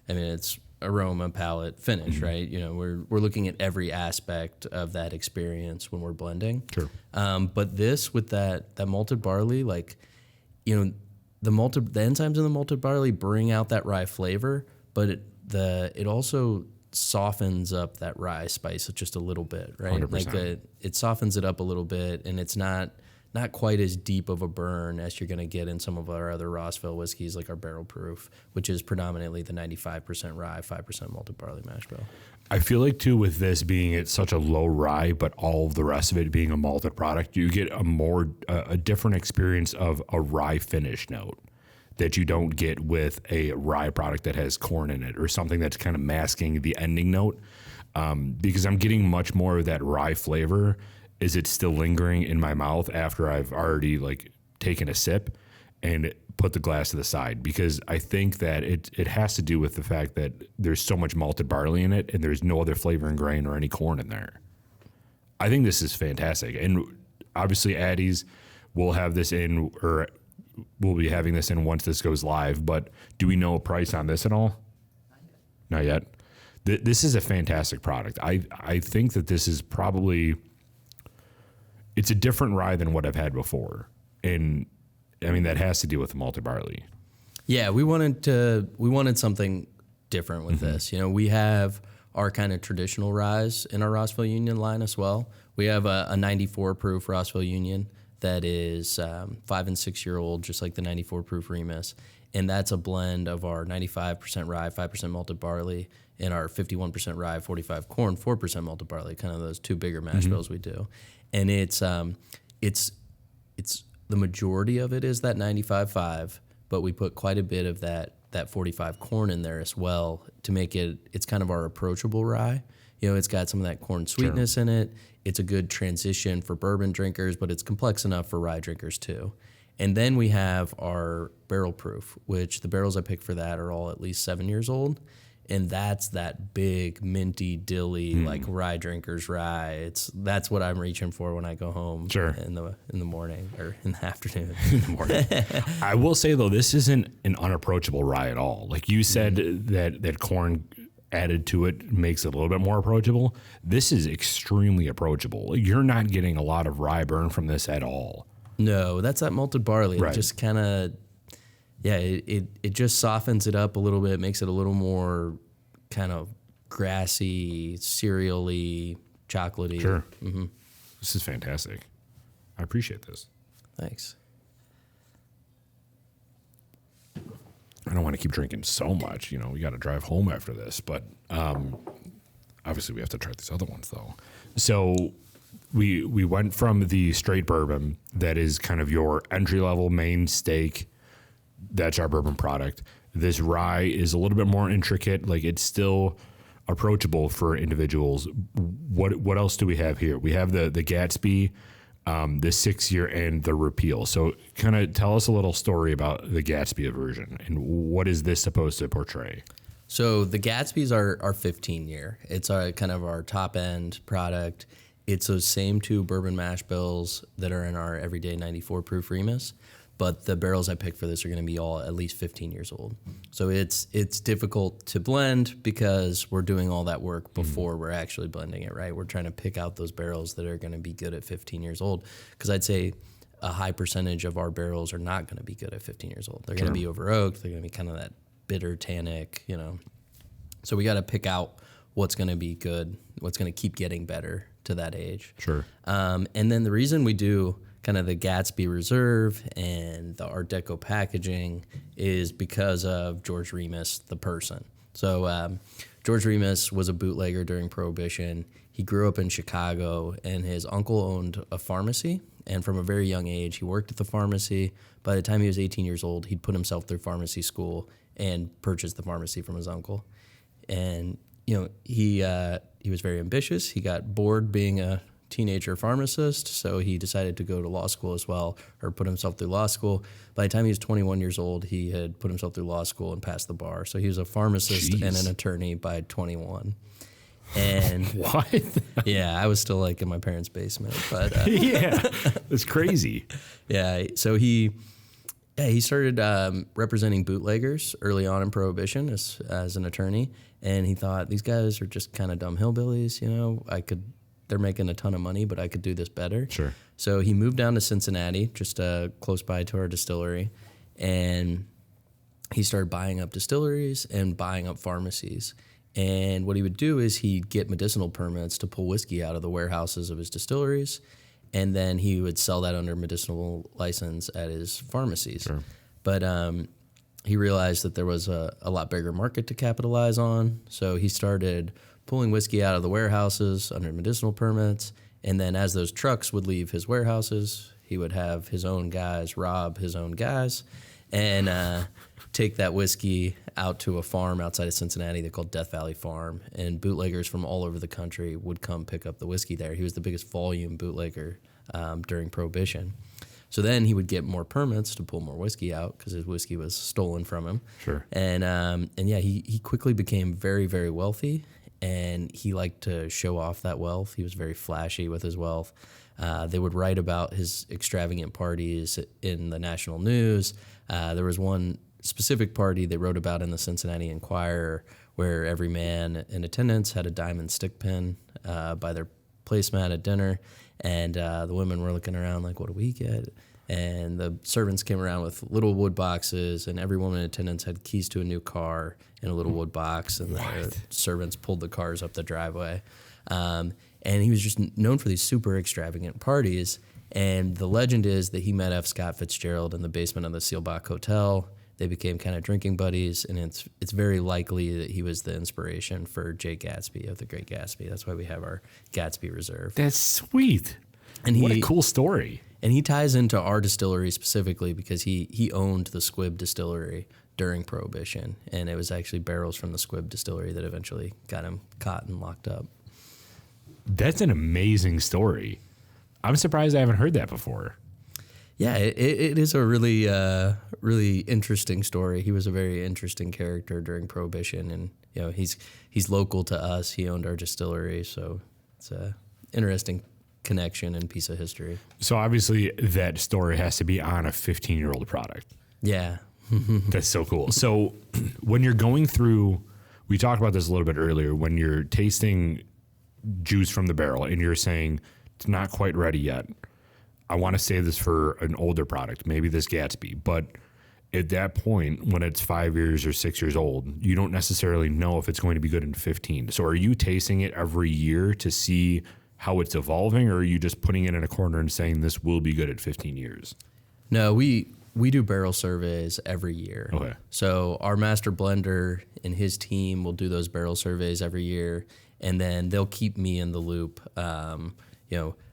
it's aroma, palate, finish, right? We're looking at every aspect of that experience when we're blending. Sure. But this with that malted barley, like, the enzymes in the malted barley bring out that rye flavor, but it also softens up that rye spice just a little bit, right? 100%. Like it softens it up a little bit, and it's not quite as deep of a burn as you're going to get in some of our other Rossville whiskeys, like our barrel proof, which is predominantly the 95% rye, 5% malted barley mash bill. I feel like too, with this being at such a low rye, but all of the rest of it being a malted product, you get a different experience of a rye finish note that you don't get with a rye product that has corn in it or something that's kind of masking the ending note. Because I'm getting much more of that rye flavor. Is it still lingering in my mouth after I've already like taken a sip and put the glass to the side? Because I think that it has to do with the fact that there's so much malted barley in it and there's no other flavor and grain or any corn in there. I think this is fantastic. And obviously Addie's will have this in, or we'll be having this in once this goes live, but do we know a price on this at all? Not yet. This is a fantastic product. I think that this is probably... It's a different rye than what I've had before. And I mean, that has to do with the malted barley. Yeah, we wanted something different with this. We have our kind of traditional ryes in our Rossville Union line as well. We have a 94 proof Rossville Union that is 5 and 6 year old, just like the 94 proof Remus. And that's a blend of our 95% rye, 5% malted barley, and our 51% rye, 45 corn, 4% malted barley, kind of those two bigger mash bills we do. And it's the majority of it is that 95.5, but we put quite a bit of that 45 corn in there as well to make it's kind of our approachable rye. It's got some of that corn sweetness in it. It's a good transition for bourbon drinkers, but it's complex enough for rye drinkers too. And then we have our barrel proof, which the barrels I picked for that are all at least 7 years old. And that's that big minty dilly like rye drinkers rye. That's what I'm reaching for when I go home in the morning or in the afternoon. In the morning. I will say though, this isn't an unapproachable rye at all. Like you said, that corn added to it makes it a little bit more approachable. This is extremely approachable. You're not getting a lot of rye burn from this at all. No, that's that malted barley. Right. It just kind of. Yeah, it just softens it up a little bit, makes it a little more kind of grassy, cereal-y, chocolatey. Sure. Mm-hmm. This is fantastic. I appreciate this. Thanks. I don't want to keep drinking so much. You know, we got to drive home after this. But obviously, we have to try these other ones, though. So we went from the straight bourbon that is kind of your entry-level main steak. That's our bourbon product. This rye is a little bit more intricate. Like, it's still approachable for individuals. What else do we have here? We have the Gatsby, the 6-year, and the repeal. So kind of tell us a little story about the Gatsby version and what is this supposed to portray? So the Gatsby's are 15-year. It's kind of our top-end product. It's those same 2 bourbon mash bills that are in our everyday 94 proof Remus. But the barrels I picked for this are going to be all at least 15 years old. So it's difficult to blend because we're doing all that work before we're actually blending it, right? We're trying to pick out those barrels that are going to be good at 15 years old. Because I'd say a high percentage of our barrels are not going to be good at 15 years old. They're going to be over oaked. They're going to be kind of that bitter tannic, you know. So we got to pick out what's going to be good, what's going to keep getting better to that age. Sure. And then the reason we do kind of the Gatsby Reserve and the Art Deco packaging is because of George Remus, the person. So George Remus was a bootlegger during Prohibition. He grew up in Chicago, and his uncle owned a pharmacy. And from a very young age, he worked at the pharmacy. By the time he was 18 years old, he'd put himself through pharmacy school and purchased the pharmacy from his uncle. And, you know, he was very ambitious. He got bored being a teenager pharmacist, so he decided to go to law school as well, or put himself through law school. By the time he was 21 years old, he had put himself through law school and passed the bar. So he was a pharmacist and an attorney by 21. And what? Yeah, I was still like in my parents' basement, but yeah, it's crazy. Yeah, so he started representing bootleggers early on in Prohibition as an attorney, and he thought, these guys are just kind of dumb hillbillies, you know, they're making a ton of money, but I could do this better. Sure. So he moved down to Cincinnati, just close by to our distillery, and he started buying up distilleries and buying up pharmacies. And what he would do is he'd get medicinal permits to pull whiskey out of the warehouses of his distilleries, and then he would sell that under medicinal license at his pharmacies. Sure. But he realized that there was a lot bigger market to capitalize on, so he started pulling whiskey out of the warehouses under medicinal permits, and then as those trucks would leave his warehouses, he would have his own guys rob his own guys and take that whiskey out to a farm outside of Cincinnati they called Death Valley Farm, and bootleggers from all over the country would come pick up the whiskey there. He was the biggest volume bootlegger during Prohibition. So then he would get more permits to pull more whiskey out because his whiskey was stolen from him. Sure. And yeah, he quickly became very, very wealthy, and he liked to show off that wealth. He was very flashy with his wealth. They would write about his extravagant parties in the national news. There was one specific party they wrote about in the Cincinnati Enquirer where every man in attendance had a diamond stick pin by their placemat at dinner, and the women were looking around like, what do we get? And the servants came around with little wood boxes, and every woman in attendance had keys to a new car in a little wood box, and the servants pulled the cars up the driveway. And he was just known for these super extravagant parties, and the legend is that he met F. Scott Fitzgerald in the basement of the Seelbach Hotel. They became kind of drinking buddies, and it's very likely that he was the inspiration for Jay Gatsby of The Great Gatsby. That's why we have our Gatsby Reserve. That's sweet. And what a cool story. And he ties into our distillery specifically because he owned the Squibb Distillery during Prohibition, and it was actually barrels from the Squibb Distillery that eventually got him caught and locked up. That's an amazing story. I'm surprised I haven't heard that before. Yeah, it is a really, really interesting story. He was a very interesting character during Prohibition, and you know he's local to us. He owned our distillery, so it's a interesting connection and piece of history. So obviously that story has to be on a 15-year-old product. Yeah. That's so cool. So when you're going through, we talked about this a little bit earlier, when you're tasting juice from the barrel and you're saying it's not quite ready yet, I want to save this for an older product, maybe this Gatsby. But at that point, when it's 5 years or 6 years old, you don't necessarily know if it's going to be good in 15. So are you tasting it every year to see how it's evolving, or are you just putting it in a corner and saying this will be good at 15 years? No, we We do barrel surveys every year. Okay. So our master blender and his team will do those barrel surveys every year, and then they'll keep me in the loop.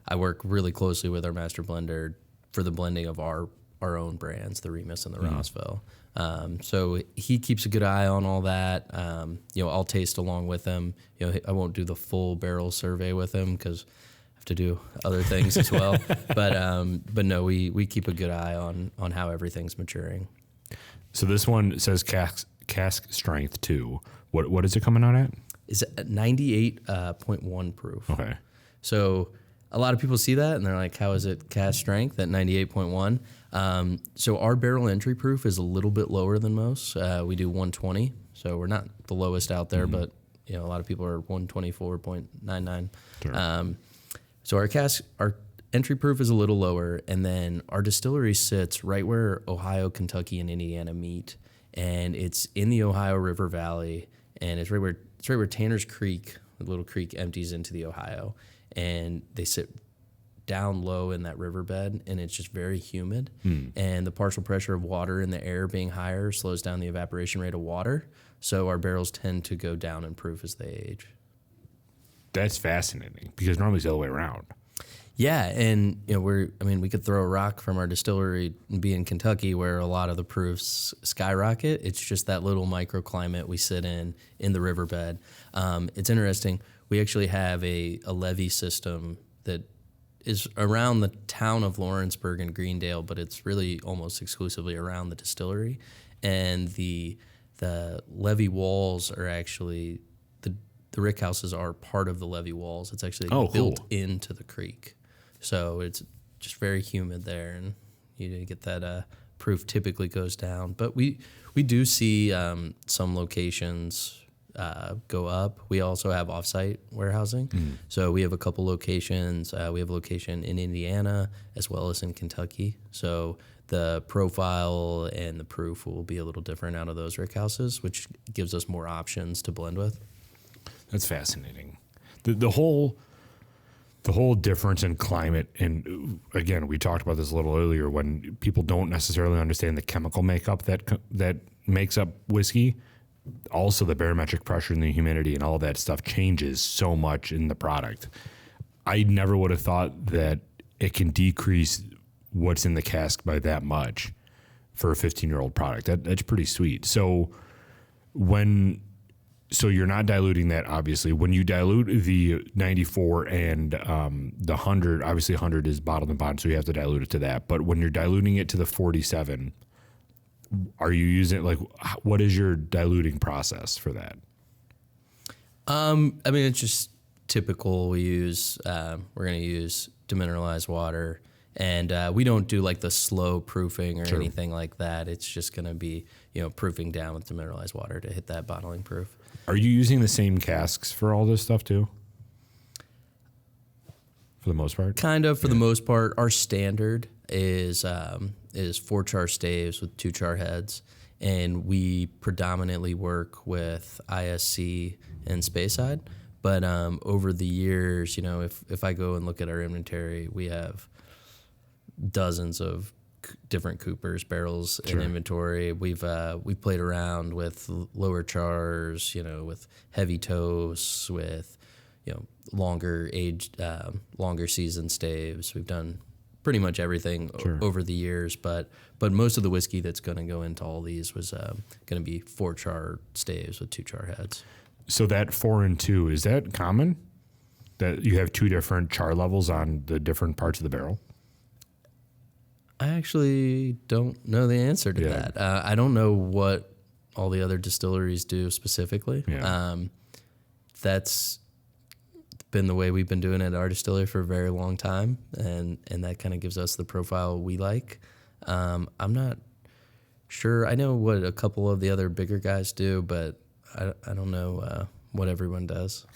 I work really closely with our master blender for the blending of our own brands, the Remus and the Rossville. So he keeps a good eye on all that. I'll taste along with him. I won't do the full barrel survey with him because I have to do other things as well. But no, we keep a good eye on how everything's maturing. So this one says cask strength 2. What is it coming out at? It's at 98.1 proof. Okay. So a lot of people see that and they're like, how is it cask strength at 98.1? So our barrel entry proof is a little bit lower than most. We do 120, so we're not the lowest out there, but a lot of people are 124.99. Sure. So our entry proof is a little lower, and then our distillery sits right where Ohio, Kentucky, and Indiana meet, and it's in the Ohio River Valley, and it's right where Tanner's Creek, the little creek, empties into the Ohio, and they sit down low in that riverbed, and it's just very humid. And the partial pressure of water in the air being higher slows down the evaporation rate of water. So our barrels tend to go down in proof as they age. That's fascinating because normally it's the other way around. Yeah, and we could throw a rock from our distillery and be in Kentucky where a lot of the proofs skyrocket. It's just that little microclimate we sit in the riverbed. It's interesting. We actually have a levee system that is around the town of Lawrenceburg and Greendale, but it's really almost exclusively around the distillery. And the levee walls are actually the rick houses are part of the levee walls. It's actually built into the creek, so it's just very humid there, and you get that proof typically goes down. But we do see some locations go up. We also have offsite warehousing. So we have a couple locations. We have a location in Indiana as well as in Kentucky. So the profile and the proof will be a little different out of those rick houses, which gives us more options to blend with. That's fascinating. The whole difference in climate, and again, we talked about this a little earlier, when people don't necessarily understand the chemical makeup that makes up whiskey. Also, the barometric pressure and the humidity and all that stuff changes so much in the product. I never would have thought that it can decrease what's in the cask by that much for a 15-year-old product. That's pretty sweet. So you're not diluting that, obviously. When you dilute the 94 and the 100, obviously 100 is bottled and bond, so you have to dilute it to that. But when you're diluting it to the 47, are you using, what is your diluting process for that? It's just typical. We're going to use demineralized water, and we don't do the slow proofing or anything like that. It's just going to be, proofing down with demineralized water to hit that bottling proof. Are you using the same casks for all this stuff too? For the most part? Kind of, for the most part. Our standard is 4-char staves with 2-char heads, and we predominantly work with ISC and Speyside. But over the years, if I go and look at our inventory, we have dozens of different coopers, barrels in inventory. We've played around with lower chars, with heavy toasts, with longer aged, longer seasoned staves. We've done pretty much everything over the years, but most of the whiskey that's going to go into all these was going to be 4-char staves with 2-char heads. So that 4 and 2, is that common? That you have 2 different char levels on the different parts of the barrel? I actually don't know the answer to that. I don't know what all the other distilleries do specifically. Yeah. That's been the way we've been doing it at our distillery for a very long time, and that kind of gives us the profile we like. I'm not sure. I know what a couple of the other bigger guys do, but I don't know what everyone does.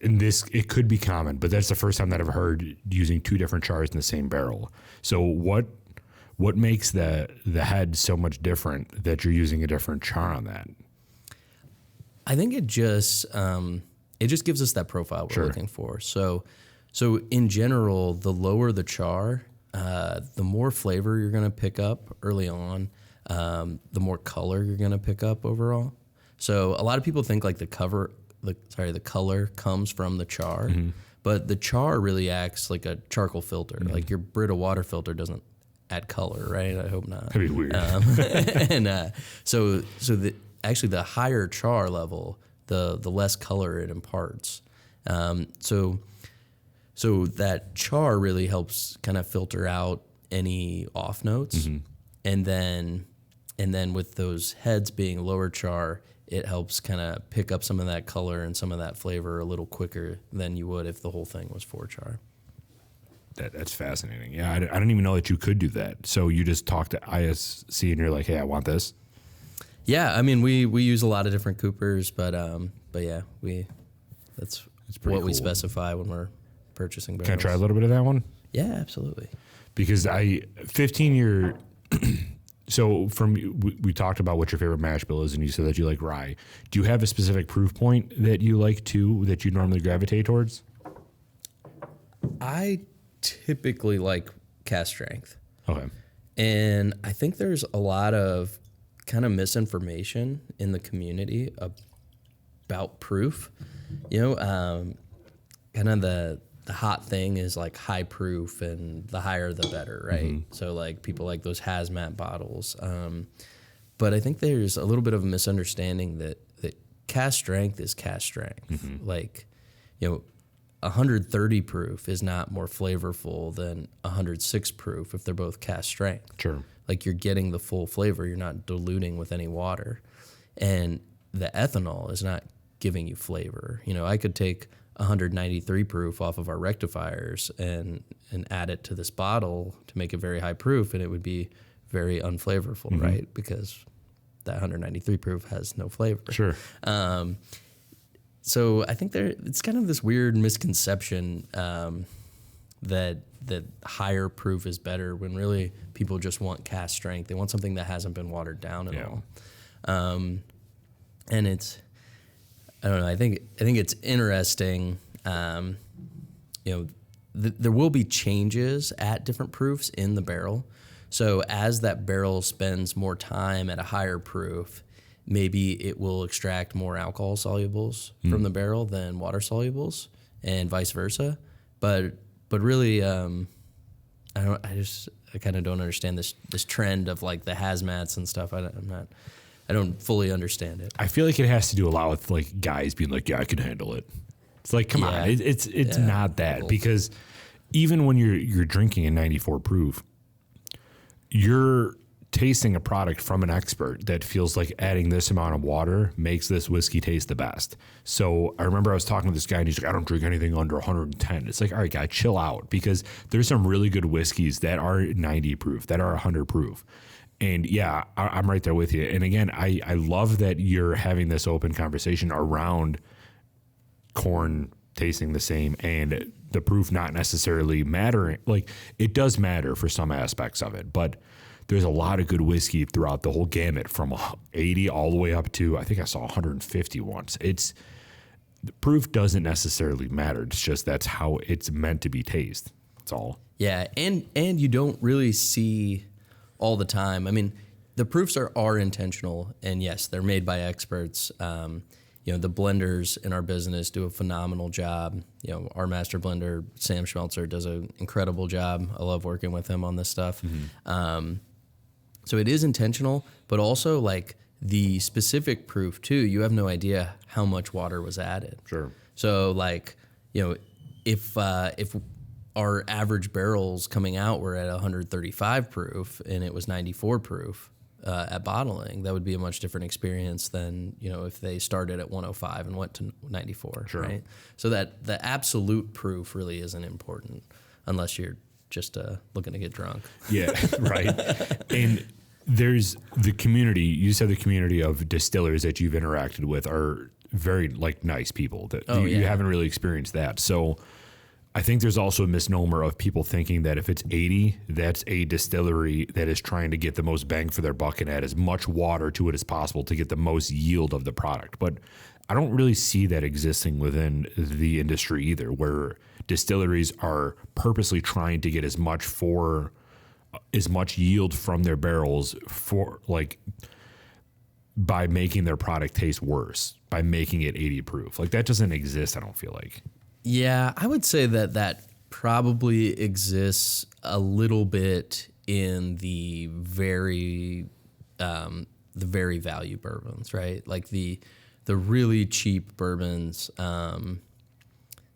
It could be common, but that's the first time that I've heard using 2 different chars in the same barrel. So what makes the head so much different that you're using a different char on that? I think it just gives us that profile we're looking for. So in general, the lower the char, the more flavor you're going to pick up early on, the more color you're going to pick up overall. So a lot of people think like the color comes from the char, but the char really acts like a charcoal filter. Like your Brita water filter doesn't add color, right? I hope not. That'd be weird. And so actually the higher char level, the less color it imparts. So that char really helps kind of filter out any off notes, and then with those heads being lower char, it helps kind of pick up some of that color and some of that flavor a little quicker than you would if the whole thing was 4 char. That's fascinating. Yeah, I didn't even know that you could do that. So you just talk to ISC and you're like, hey, I want this. Yeah, I mean we use a lot of different coopers, but yeah, that's what cool. we specify when we're purchasing barrels. Can I try a little bit of that one? Yeah, absolutely. Because 15-year. So we talked about what your favorite mash bill is, and you said that you like rye. Do you have a specific proof point that you like too, that you normally gravitate towards? I typically like cast strength. Okay. And I think there's a lot of kind of misinformation in the community about proof. Kind of the hot thing is like high proof, and the higher the better, right? So like people like those hazmat bottles. But I think there's a little bit of a misunderstanding that cast strength is cast strength. Like, 130 proof is not more flavorful than 106 proof if they're both cast strength. Sure. Like you're getting the full flavor. You're not diluting with any water. And the ethanol is not giving you flavor. I could take 193 proof off of our rectifiers and add it to this bottle to make it very high proof, and it would be very unflavorful, right? Because that 193 proof has no flavor. Sure. So I think it's kind of this weird misconception that higher proof is better, when really people just want cast strength. They want something that hasn't been watered down at all. And it's, I don't know. I think it's interesting. There will be changes at different proofs in the barrel. So as that barrel spends more time at a higher proof, maybe it will extract more alcohol solubles from the barrel than water solubles, and vice versa. But really, I kind of don't understand this trend of like the hazmats and stuff. I don't fully understand it. I feel like it has to do a lot with like guys being like, yeah, I can handle it. It's like, come on, it's not that, because even when you're drinking a 94 proof, you're tasting a product from an expert that feels like adding this amount of water makes this whiskey taste the best. So I remember I was talking to this guy and he's like, I don't drink anything under 110. It's like, all right, guy, chill out, because there's some really good whiskeys that are 90 proof, that are 100 proof. And yeah, I'm right there with you. And again, I love that you're having this open conversation around corn tasting the same and the proof not necessarily mattering. Like, it does matter for some aspects of it, but there's a lot of good whiskey throughout the whole gamut, from 80 all the way up to, I think I saw 150 once. The proof doesn't necessarily matter. It's just that's how it's meant to be tasted. That's all. Yeah, and you don't really see all the time. I mean, the proofs are intentional, and yes, they're made by experts. The blenders in our business do a phenomenal job. Our master blender, Sam Schmelzer, does an incredible job. I love working with him on this stuff. So it is intentional, but also like the specific proof too, you have no idea how much water was added. Sure. So like, if our average barrels coming out were at 135 proof and it was 94 proof at bottling, that would be a much different experience than, if they started at 105 and went to 94, sure. Right? So that the absolute proof really isn't important unless you're just looking to get drunk. Yeah, right. And there's the community, you said the community of distillers that you've interacted with are very like nice people that you haven't really experienced that. So I think there's also a misnomer of people thinking that if it's 80, that's a distillery that is trying to get the most bang for their buck and add as much water to it as possible to get the most yield of the product. But I don't really see that existing within the industry either, where distilleries are purposely trying to get as much yield from their barrels for like by making their product taste worse, by making it 80 proof. Like that doesn't exist, I don't feel like. Yeah, I would say that probably exists a little bit in the very value bourbons, right? Like the really cheap bourbons,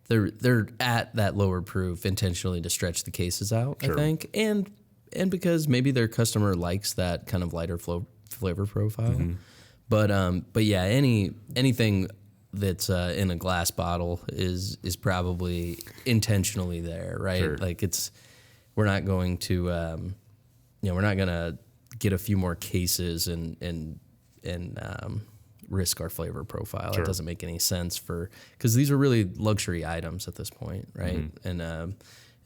they're at that lower proof intentionally to stretch the cases out, Sure. I think, and because maybe their customer likes that kind of lighter flavor profile. Mm-hmm. But yeah, anything that's in a glass bottle is probably intentionally there, right? Sure. Like we're not going to we're not gonna get a few more cases and risk our flavor profile. Sure. It doesn't make any sense because these are really luxury items at this point, right? Mm-hmm.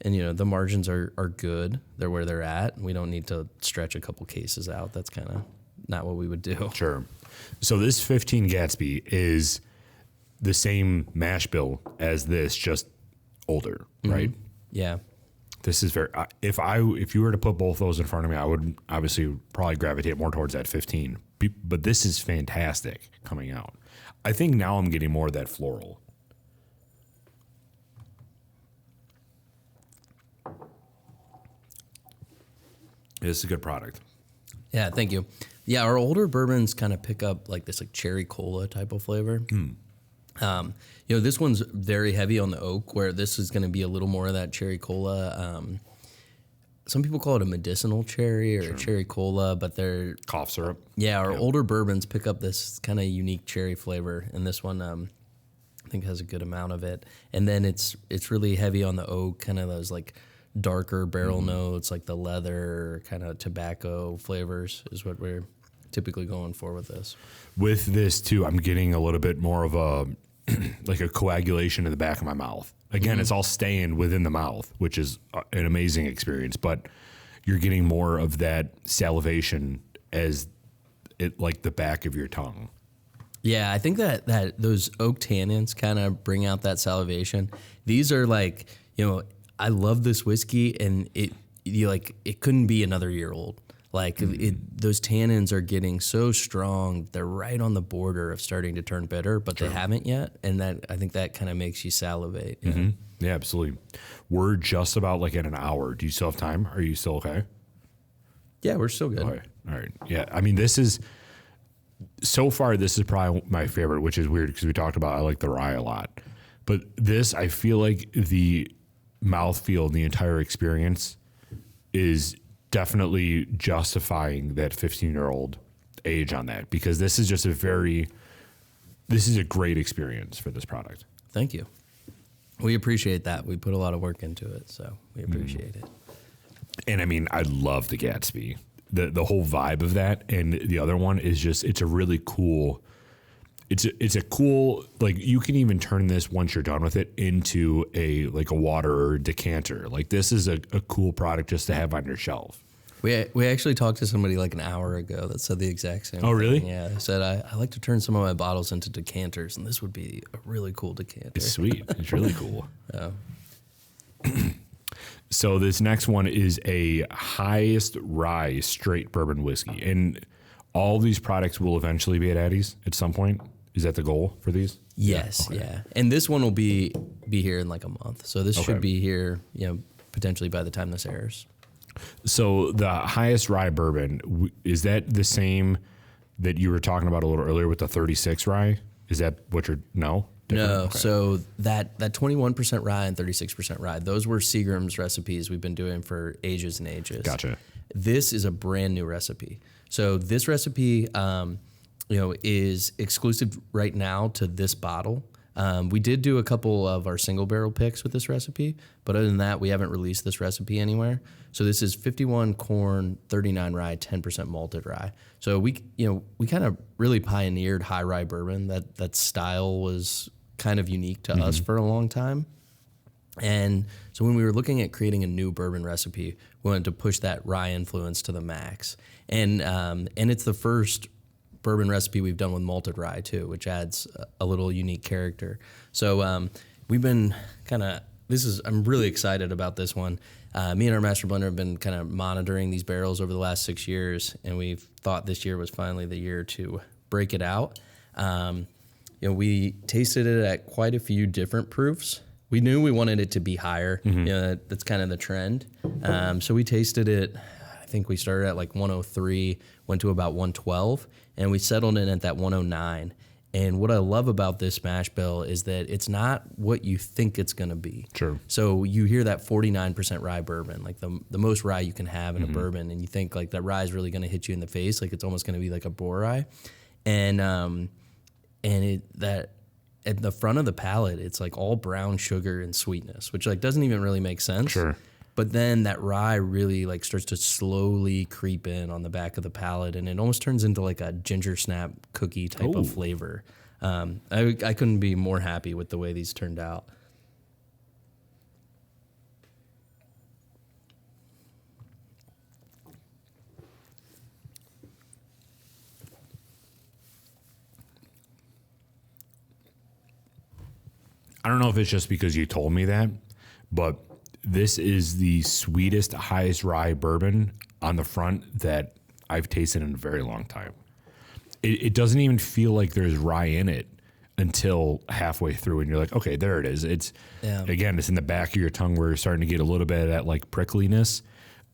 And the margins are good. They're where they're at. We don't need to stretch a couple cases out. That's kind of not what we would do. Sure. So this 15 Gatsby is the same mash bill as this, just older, mm-hmm. right? Yeah. This is very. If you were to put both those in front of me, I would obviously probably gravitate more towards that 15. But this is fantastic coming out. I think now I'm getting more of that floral. This is a good product. Yeah, thank you. Yeah, our older bourbons kind of pick up like this like cherry cola type of flavor. This one's very heavy on the oak, where this is going to be a little more of that cherry cola. Some people call it a medicinal cherry or a cherry cola, but they're cough syrup. Yeah, our older bourbons pick up this kind of unique cherry flavor, and this one I think has a good amount of it. And then it's really heavy on the oak, kind of those like darker barrel notes, like the leather kind of tobacco flavors is what we're typically going for with this. With this too, I'm getting a little bit more of a like a coagulation in the back of my mouth. Again, mm-hmm. It's all staying within the mouth, which is an amazing experience, but you're getting more of that salivation as it like the back of your tongue. Yeah, I think that those oak tannins kind of bring out that salivation. These are like, I love this whiskey, and it couldn't be another year old. Like those tannins are getting so strong, they're right on the border of starting to turn bitter, but they haven't yet, and I think that kind of makes you salivate. Mm-hmm. Yeah, absolutely. We're just about like at an hour. Do you still have time? Are you still okay? Yeah, we're still good. All right. Yeah, I mean, so far this is probably my favorite, which is weird because we talked about I like the rye a lot, but this I feel like the mouthfeel, the entire experience is definitely justifying that 15-year-old age on that, because this is just this is a great experience for this product. Thank you. We appreciate that. We put a lot of work into it, so we appreciate it. And I mean, I love the Gatsby. The whole vibe of that, and the other one is just, it's a really cool, it's a cool, like you can even turn this once you're done with it into a water or decanter. Like this is a cool product just to have on your shelf. We actually talked to somebody like an hour ago that said the exact same thing. Oh, really? Yeah, they said, I like to turn some of my bottles into decanters, and this would be a really cool decanter. It's sweet. It's really cool. Yeah. So this next one is a highest rye straight bourbon whiskey. And all these products will eventually be at Addie's at some point. Is that the goal for these? Yes, yeah. Okay. And this one will be here in like a month. So this should be here, potentially by the time this airs. So the highest rye bourbon, is that the same that you were talking about a little earlier with the 36 rye? Is that what you're, no? Different? No, okay. So that 21% rye and 36% rye, those were Seagram's recipes we've been doing for ages and ages. Gotcha. This is a brand new recipe. So this recipe, is exclusive right now to this bottle. We did do a couple of our single barrel picks with this recipe, but other than that, we haven't released this recipe anywhere. So this is 51 corn, 39 rye, 10% malted rye. So we kind of really pioneered high rye bourbon. That style was kind of unique to us for a long time. And so when we were looking at creating a new bourbon recipe, we wanted to push that rye influence to the max. And it's the first bourbon recipe we've done with malted rye too, which adds a little unique character. So we've been kind of I'm really excited about this one. Me and our master blender have been kind of monitoring these barrels over the last 6 years, and we thought this year was finally the year to break it out. We tasted it at quite a few different proofs. We knew we wanted it to be higher. That's kind of the trend. So we tasted it. I think we started at like 103, went to about 112, and we settled in at that 109. And what I love about this mash bill is that it's not what you think it's going to be. Sure. So you hear that 49% rye bourbon, like the most rye you can have in a bourbon, and you think like that rye is really going to hit you in the face, like it's almost going to be like a boar rye. And that at the front of the palate, it's like all brown sugar and sweetness, which like doesn't even really make sense. Sure. But then that rye really like starts to slowly creep in on the back of the palate, and it almost turns into like a ginger snap cookie type of flavor. I couldn't be more happy with the way these turned out. I don't know if it's just because you told me that, but this is the sweetest, highest rye bourbon on the front that I've tasted in a very long time. It doesn't even feel like there's rye in it until halfway through, and you're like, okay, there it is. Again, it's in the back of your tongue where you're starting to get a little bit of that like prickliness,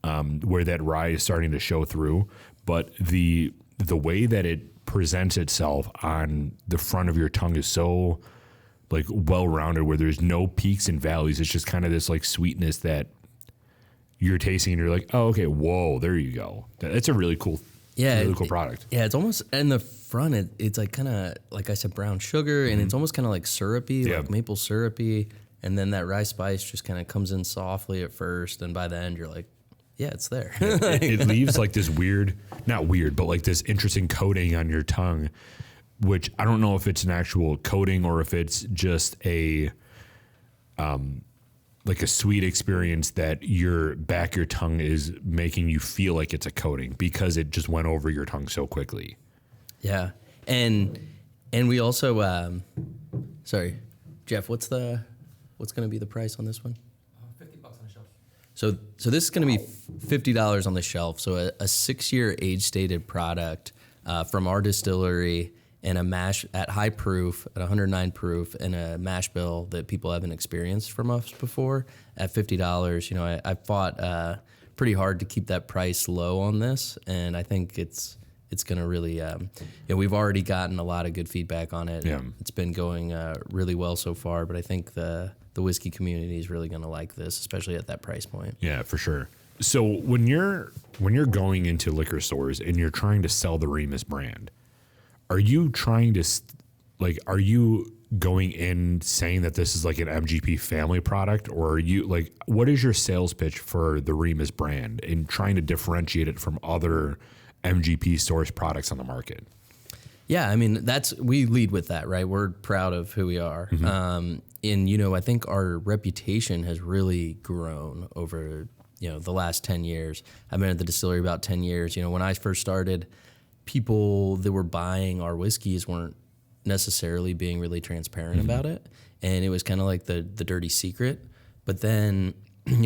where that rye is starting to show through. But the way that it presents itself on the front of your tongue is so like well-rounded, where there's no peaks and valleys. It's just kind of this like sweetness that you're tasting and you're like, oh, okay, whoa, there you go. That's a really cool, really cool product. Yeah, it's almost in the front. It's like kind of, like I said, brown sugar, and it's almost kind of like syrupy, like maple syrupy. And then that rye spice just kind of comes in softly at first, and by the end you're like, yeah, it's there. It leaves like this weird, not weird, but like this interesting coating on your tongue, which I don't know if it's an actual coating or if it's just a like a sweet experience that your tongue is making you feel like it's a coating because it just went over your tongue so quickly. Yeah. And we also sorry, Jeff, what's going to be the price on this one? $50 on the shelf. So this is going to be $50 on the shelf. So a 6-year age stated product from our distillery, and a mash at high proof, at 109 proof, and a mash bill that people haven't experienced from us before at $50. I fought pretty hard to keep that price low on this, and I think it's going to really, we've already gotten a lot of good feedback on it. Yeah. It's been going really well so far, but I think the whiskey community is really going to like this, especially at that price point. Yeah, for sure. So when you're going into liquor stores and you're trying to sell the Remus brand, are you trying to, are you going in saying that this is like an MGP family product, or are you what is your sales pitch for the Remus brand and trying to differentiate it from other MGP source products on the market? Yeah, I mean, we lead with that, right? We're proud of who we are. And, I think our reputation has really grown over, the last 10 years. I've been at the distillery about 10 years. When I first started, people that were buying our whiskeys weren't necessarily being really transparent about it. And it was kind of like the dirty secret. But then,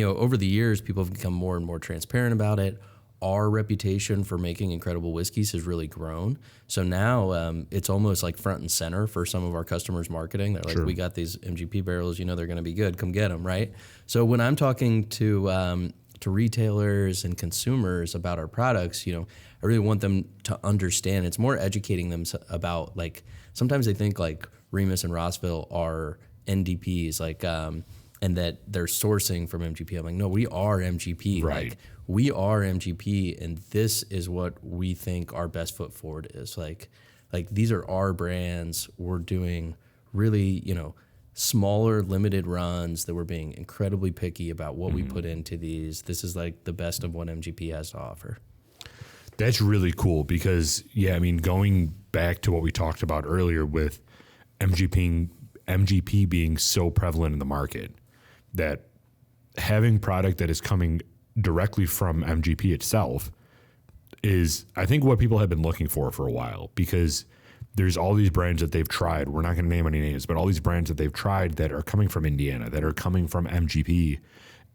over the years, people have become more and more transparent about it. Our reputation for making incredible whiskeys has really grown. So now it's almost like front and center for some of our customers' marketing. They're like, Sure. We got these MGP barrels, they're going to be good. Come get them, right? So when I'm talking to retailers and consumers about our products, I really want them to understand. It's more educating them about, sometimes they think Remus and Rossville are NDPs, and that they're sourcing from MGP. I'm like, no, we are MGP. Right. We are MGP, and this is what we think our best foot forward is. These are our brands. We're doing really, smaller, limited runs that we're being incredibly picky about what we put into these. This is the best of what MGP has to offer. That's really cool because, going back to what we talked about earlier with MGP being so prevalent in the market, that having product that is coming directly from MGP itself is, I think, what people have been looking for a while, because there's all these brands that they've tried. We're not going to name any names, but all these brands that they've tried that are coming from Indiana, that are coming from MGP,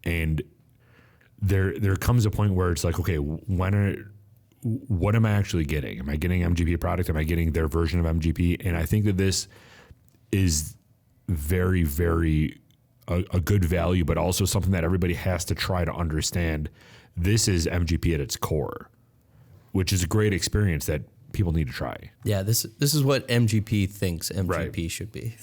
and there comes a point where it's like, okay, what am I actually getting? Am I getting MGP product? Am I getting their version of MGP? And I think that this is very, very a good value, but also something that everybody has to try to understand. This is MGP at its core, which is a great experience that people need to try. Yeah, this is what MGP thinks MGP should be.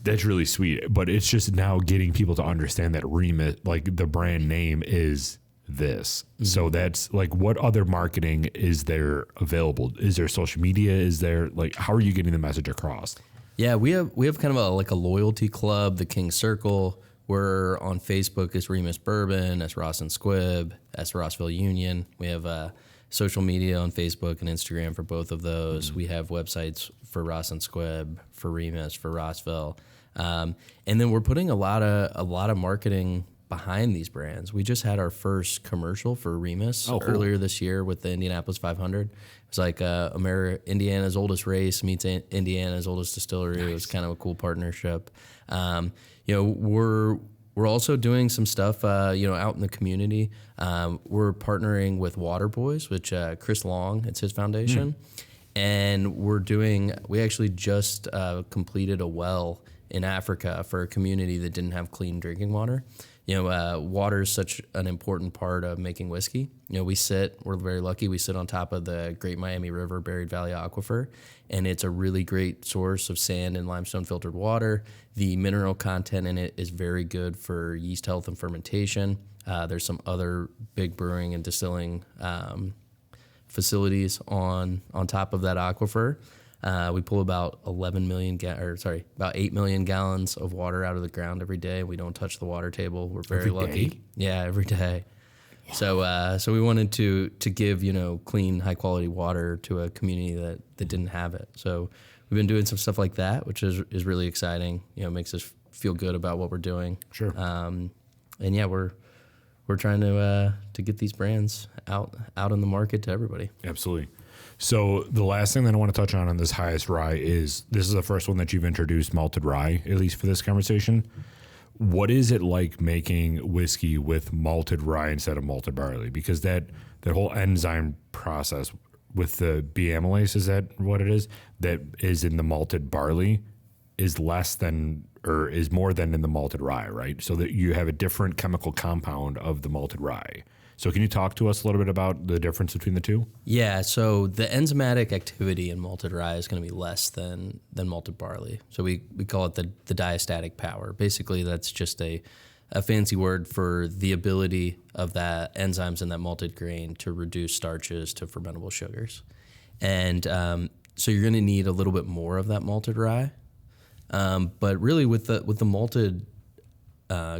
That's really sweet, but it's just now getting people to understand that Remus, like the brand name, is this. Mm-hmm. So that's like, what other marketing is there available? Is there social media? Is there, like, how are you getting the message across? Yeah, we have kind of a loyalty club, the King Circle. We're on Facebook as Remus Bourbon, as Ross and Squibb, as Rossville Union. We have social media on Facebook and Instagram for both of those. Mm-hmm. We have websites for Ross and Squibb, for Remus, for Rossville, and then we're putting a lot of marketing behind these brands. We just had our first commercial for Remus earlier this year with the Indianapolis 500. It was like Indiana's oldest race meets Indiana's oldest distillery. Nice. It was kind of a cool partnership. We're also doing some stuff, out in the community. We're partnering with Water Boys, which Chris Long, it's his foundation. And we actually just completed a well in Africa for a community that didn't have clean drinking water. Water is such an important part of making whiskey. We're very lucky. We sit on top of the Great Miami River Buried Valley Aquifer, and it's a really great source of sand and limestone filtered water. The mineral content in it is very good for yeast health and fermentation. There's some other big brewing and distilling facilities on top of that aquifer. We pull about 8 million gallons of water out of the ground every day. We don't touch the water table. We're very lucky. Day? Yeah, every day. Wow. So we wanted to give, clean, high quality water to a community that didn't have it. So we've been doing some stuff like that, which is really exciting. Makes us feel good about what we're doing. Sure. And yeah, we're trying to get these brands out in the market to everybody. Absolutely. So the last thing that I want to touch on this highest rye is, this is the first one that you've introduced malted rye, at least for this conversation. What is it like making whiskey with malted rye instead of malted barley? Because that whole enzyme process with the B-amylase, is that what it is? That is in the malted barley is less than, or is more than in the malted rye, right? So that you have a different chemical compound of the malted rye. So can you talk to us a little bit about the difference between the two? Yeah, so the enzymatic activity in malted rye is going to be less than malted barley. So we call it the diastatic power. Basically, that's just a fancy word for the ability of that enzymes in that malted grain to reduce starches to fermentable sugars. And so you're going to need a little bit more of that malted rye. But really with the malted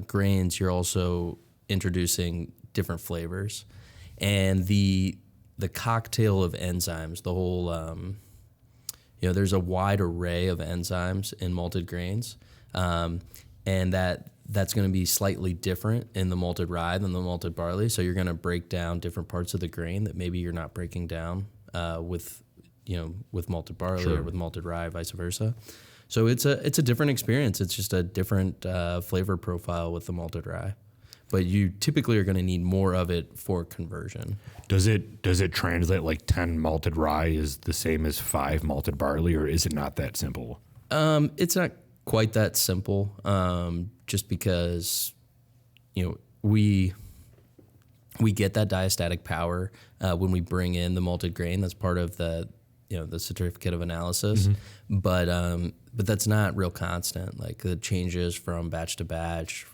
grains, you're also introducing different flavors, and the cocktail of enzymes, the whole there's a wide array of enzymes in malted grains, and that's going to be slightly different in the malted rye than the malted barley. So you're going to break down different parts of the grain that maybe you're not breaking down with malted barley. Sure. Or with malted rye, vice versa. So it's a different experience. It's just a different flavor profile with the malted rye. But you typically are going to need more of it for conversion. Does it translate like 10 malted rye is the same as 5 malted barley, or is it not that simple? It's not quite that simple, just because we get that diastatic power when we bring in the malted grain. That's part of the certificate of analysis. Mm-hmm. But that's not real constant. Like, it changes from batch to batch,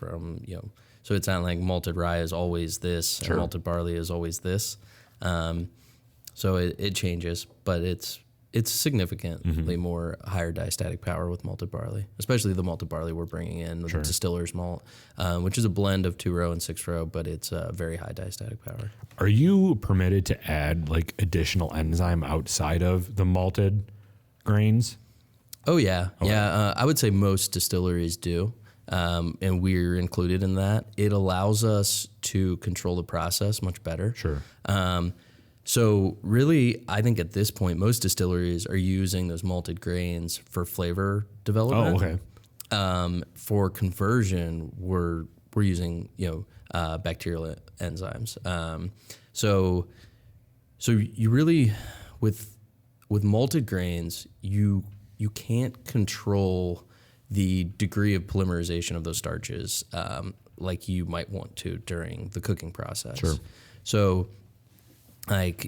so it's not like malted rye is always this, sure, and malted barley is always this. So it changes, but it's significantly more higher diastatic power with malted barley, especially the malted barley we're bringing in, sure, the Distiller's malt, which is a blend of 2-row and 6-row, but it's very high diastatic power. Are you permitted to add like additional enzyme outside of the malted grains? Oh yeah, okay. Yeah. I would say most distilleries do. And we're included in that. It allows us to control the process much better. Sure. So really, I think at this point, most distilleries are using those malted grains for flavor development. Oh, okay. For conversion, we're using bacterial enzymes. So you really with malted grains, you can't control the degree of polymerization of those starches like you might want to during the cooking process. Sure. So,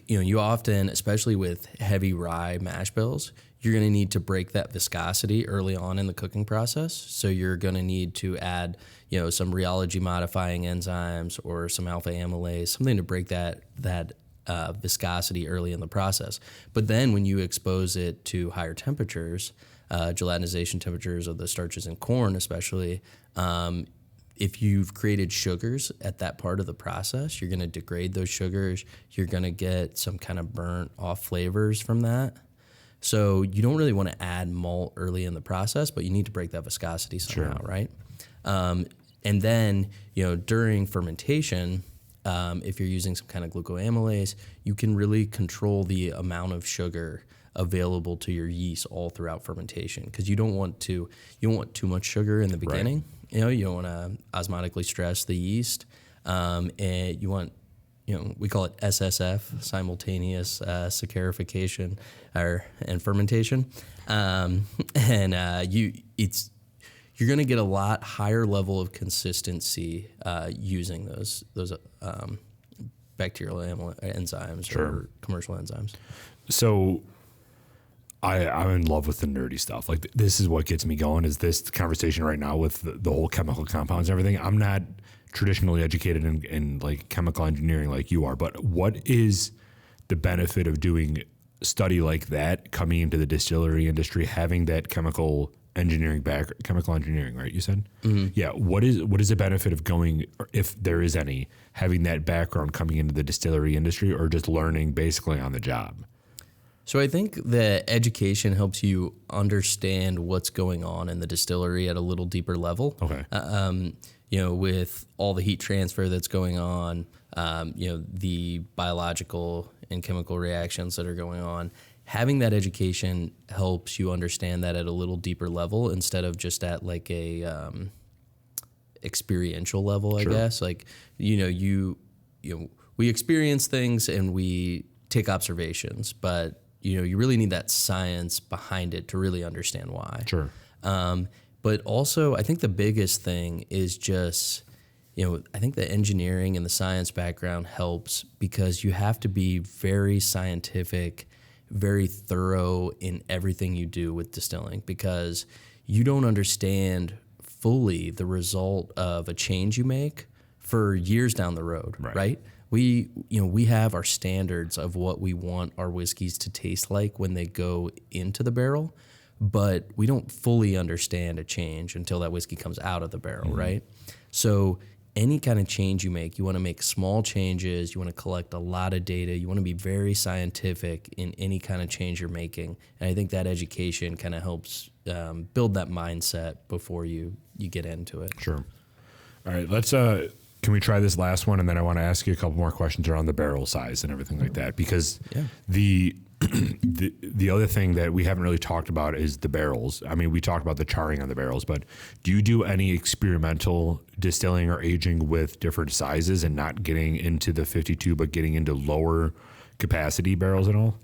you often, especially with heavy rye mash bills, you're going to need to break that viscosity early on in the cooking process. So you're going to need to add, some rheology modifying enzymes or some alpha amylase, something to break that viscosity early in the process. But then when you expose it to higher temperatures, gelatinization temperatures of the starches in corn especially, if you've created sugars at that part of the process, you're going to degrade those sugars. You're going to get some kind of burnt off flavors from that. So you don't really want to add malt early in the process, but you need to break that viscosity somehow, right? And then, during fermentation, if you're using some kind of glucoamylase, you can really control the amount of sugar available to your yeast all throughout fermentation, because you don't want too much sugar in the beginning. Right. You don't want to osmotically stress the yeast, and you want, we call it SSF, simultaneous saccharification and fermentation, you're going to get a lot higher level of consistency using those bacterial enzymes or commercial enzymes. So I'm in love with the nerdy stuff. Like, this is what gets me going, is this conversation right now with the whole chemical compounds and everything. I'm not traditionally educated in like chemical engineering like you are, but what is the benefit of doing study like that, coming into the distillery industry, having that chemical engineering, right? You said? Mm-hmm. Yeah. What is the benefit of going, if there is any, having that background coming into the distillery industry, or just learning basically on the job? So I think the education helps you understand what's going on in the distillery at a little deeper level. Okay. With all the heat transfer that's going on, the biological and chemical reactions that are going on, having that education helps you understand that at a little deeper level instead of just at like a experiential level, I guess. Like, we experience things and we take observations, but you really need that science behind it to really understand why. Sure. But also, I think the biggest thing is just, I think the engineering and the science background helps, because you have to be very scientific, very thorough in everything you do with distilling, because you don't understand fully the result of a change you make for years down the road, right? We have our standards of what we want our whiskeys to taste like when they go into the barrel, but we don't fully understand a change until that whiskey comes out of the barrel, right? So any kind of change you want to make small changes, you want to collect a lot of data, you want to be very scientific in any kind of change you're making. And I think that education kind of helps build that mindset before you get into it. Sure. All right, let's can we try this last one, and then I want to ask you a couple more questions around the barrel size and everything like that, because the other thing that we haven't really talked about is the barrels. I mean, we talked about the charring on the barrels, but do you do any experimental distilling or aging with different sizes and not getting into the 52, but getting into lower capacity barrels at all?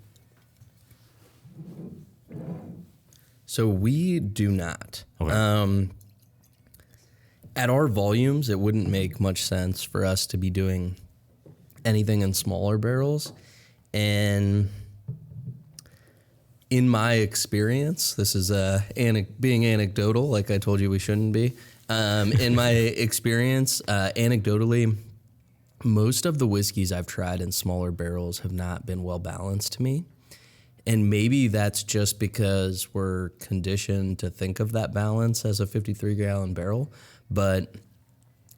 So we do not. Okay. At our volumes, it wouldn't make much sense for us to be doing anything in smaller barrels. And in my experience, this is being anecdotal, like I told you we shouldn't be. In my experience, anecdotally, most of the whiskeys I've tried in smaller barrels have not been well balanced to me. And maybe that's just because we're conditioned to think of that balance as a 53-gallon barrel. But,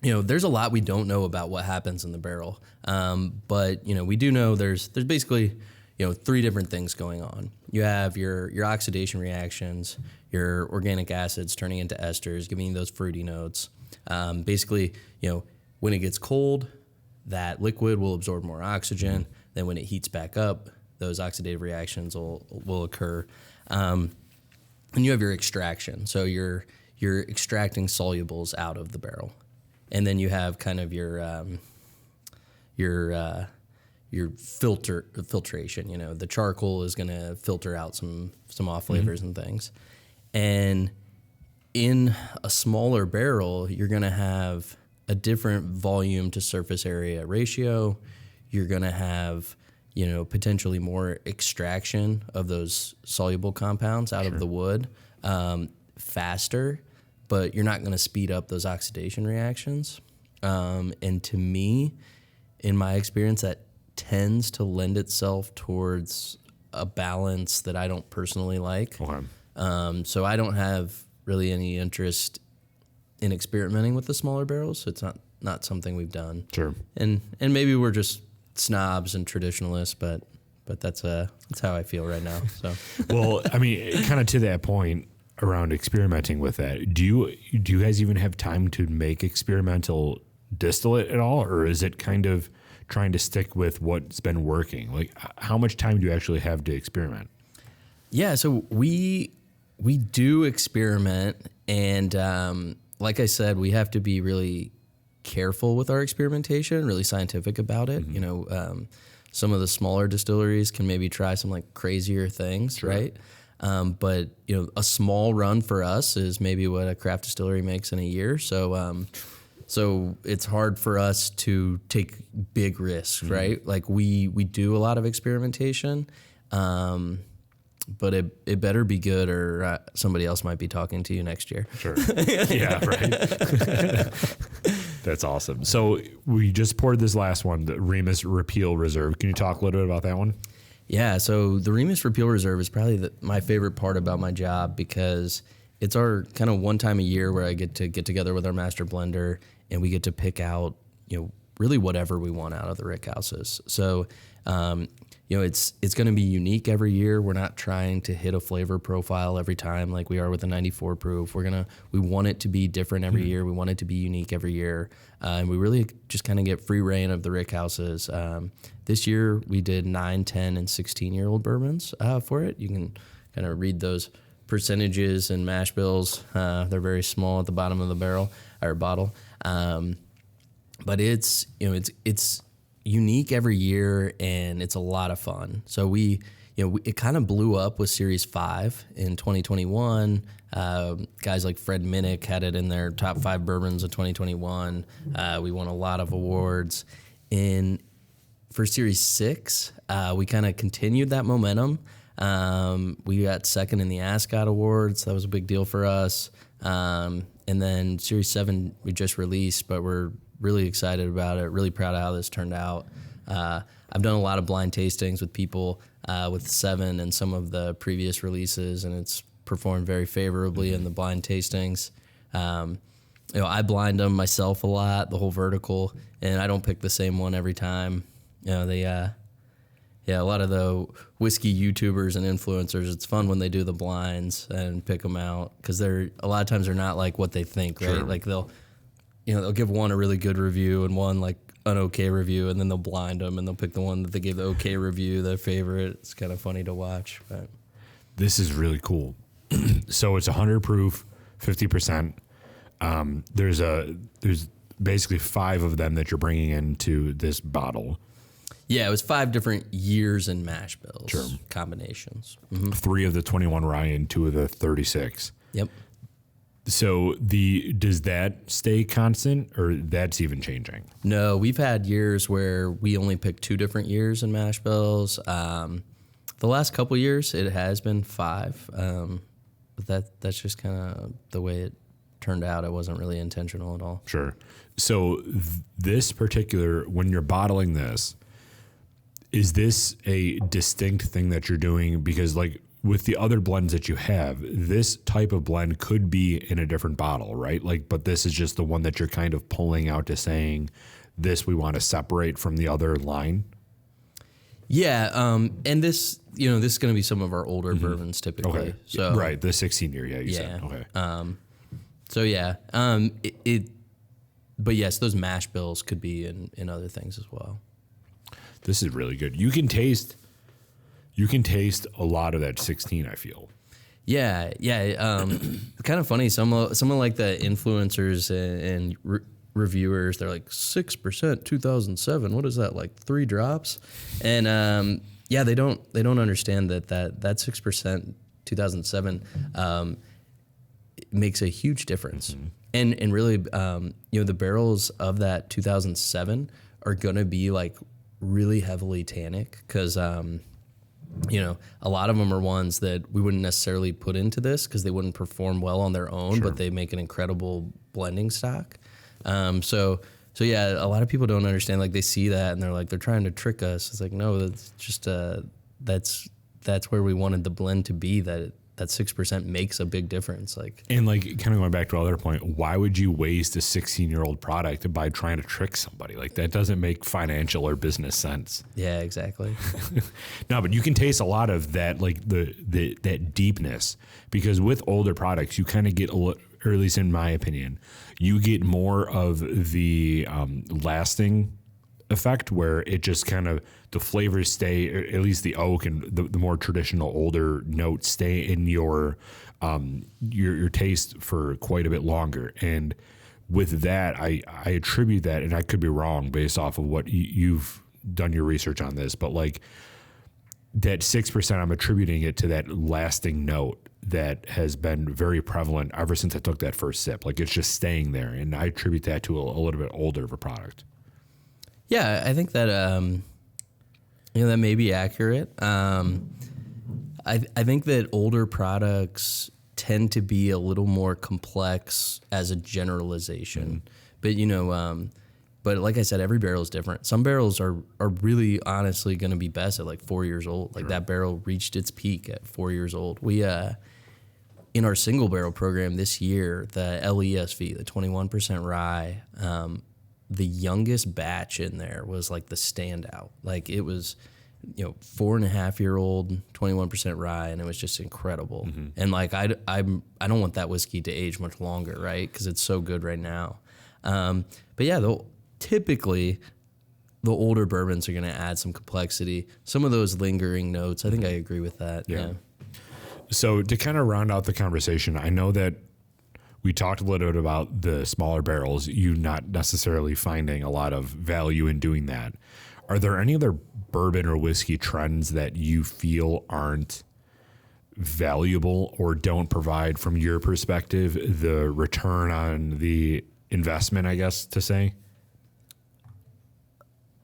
there's a lot we don't know about what happens in the barrel. But, we do know there's basically, three different things going on. You have your oxidation reactions, your organic acids turning into esters, giving you those fruity notes. Basically, when it gets cold, that liquid will absorb more oxygen. Then when it heats back up, those oxidative reactions will occur. And you have your extraction. So you're extracting solubles out of the barrel. And then you have kind of your filtration. You know, the charcoal is going to filter out some off flavors and things. And in a smaller barrel, you're going to have a different volume to surface area ratio. You're going to have, you know, potentially more extraction of those soluble compounds out of the wood faster, but you're not going to speed up those oxidation reactions. And to me, in my experience, that tends to lend itself towards a balance that I don't personally like. Okay. So I don't have really any interest in experimenting with the smaller barrels. So it's not something we've done. Sure. And maybe we're just snobs and traditionalists, but that's how I feel right now. So Well, I mean, kind of to that point around experimenting with that, do you guys even have time to make experimental distillate at all, or is it kind of trying to stick with what's been working? Like, how much time do you actually have to experiment? yeah, so we do experiment, and like I said, we have to be really careful with our experimentation, really scientific about it. You know, some of the smaller distilleries can maybe try some like crazier things, right? But you know, a small run for us is maybe what a craft distillery makes in a year. So it's hard for us to take big risks, right? Like we do a lot of experimentation, but it better be good, or somebody else might be talking to you next year. Sure. Yeah, right. That's awesome. So we just poured this last one, the Remus Repeal Reserve. Can you talk a little bit about that one? Yeah, so the Remus Repeal Reserve is probably my favorite part about my job, because it's our kind of one time a year where I get together with our master blender and we get to pick out, you know, really whatever we want out of the rick houses. So, you know, it's going to be unique every year. We're not trying to hit a flavor profile every time like we are with the 94 proof. We want it to be different every year. We want it to be unique every year. And we really just kind of get free reign of the rick houses. This year we did 9, 10, and 16-year-old bourbons for it. You can kind of read those percentages and mash bills. They're very small at the bottom of the barrel or bottle. But it's, you know, it's unique every year, and it's a lot of fun. So it kind of blew up with Series 5 in 2021. Guys like Fred Minnick had it in their top 5 bourbons of 2021. We won a lot of awards. For Series 6, we kind of continued that momentum. We got second in the Ascot Awards. That was a big deal for us. And then Series 7 we just released, but we're really excited about it, really proud of how this turned out. I've done a lot of blind tastings with people with 7 and some of the previous releases, and it's performed very favorably in the blind tastings. You know, I blind them myself a lot, the whole vertical, and I don't pick the same one every time. You know, a lot of the whiskey YouTubers and influencers, it's fun when they do the blinds and pick them out, because a lot of times they're not like what they think, right? Sure. Like they'll give one a really good review and one like an okay review, and then they'll blind them and they'll pick the one that they gave the okay review, their favorite. It's kind of funny to watch. But This is really cool. So it's 100 proof, 50%. There's basically 5 of them that you're bringing into this bottle. yeah, it was 5 different years and mash bills, Sure. combinations. 3 of the 21 rye and 2 of the 36. Yep. So does that stay constant, or that's even changing? No, we've had years where we only picked 2 different years in mash bills. The last couple years, it has been 5. But that's just kind of the way it turned out. It wasn't really intentional at all. Sure. So this particular, when you're bottling this, is this a distinct thing that you're doing? Because like with the other blends that you have, this type of blend could be in a different bottle, right? Like, but this is just the one that you're kind of pulling out to saying, this we want to separate from the other line. Yeah, and this is going to be some of our older bourbons typically. Okay. So Right. The 16-year. Yeah. You said. Okay. So yeah, but yes, those mash bills could be in other things as well. This is really good. You can taste a lot of that 16, I feel. Yeah. Kind of funny. Some like the influencers and reviewers, they're like 6% 2007. What is that, like 3 drops? And they don't understand that 6% 2007 makes a huge difference. Mm-hmm. And really, the barrels of that 2007 are going to be like really heavily tannic because, a lot of them are ones that we wouldn't necessarily put into this because they wouldn't perform well on their own, but they make an incredible blending stock. So yeah, a lot of people don't understand. Like they see that and they're trying to trick us. It's like, no, that's just that's where we wanted the blend to be. That 6% makes a big difference. And kind of going back to our other point, why would you waste a 16-year-old product by trying to trick somebody? Like that doesn't make financial or business sense. Yeah, exactly. No, but you can taste a lot of that, like that deepness, because with older products, you kind of get or at least in my opinion, you get more of the lasting effect where it just kind of the flavors stay, or at least the oak and the more traditional older notes stay in your taste for quite a bit longer. And with that, I attribute that, and I could be wrong based off of what you've done your research on this, but like that 6%, I'm attributing it to that lasting note that has been very prevalent ever since I took that first sip. Like it's just staying there, and I attribute that to a little bit older of a product. Yeah, I think that that may be accurate. I think that older products tend to be a little more complex as a generalization. Mm-hmm. But like I said, every barrel is different. Some barrels are really honestly going to be best at like 4 years old. Like that barrel reached its peak at 4 years old. We in our single barrel program this year, the LESV, the 21% rye. The youngest batch in there was like the standout. Like it was, 4.5-year-old, 21% rye, and it was just incredible. Mm-hmm. And like I don't want that whiskey to age much longer, right? Because it's so good right now. But yeah, typically the older bourbons are going to add some complexity, some of those lingering notes. I think I agree with that. Yeah. So to kind of round out the conversation, I know that we talked a little bit about the smaller barrels, you not necessarily finding a lot of value in doing that. Are there any other bourbon or whiskey trends that you feel aren't valuable or don't provide, from your perspective, the return on the investment, I guess, to say?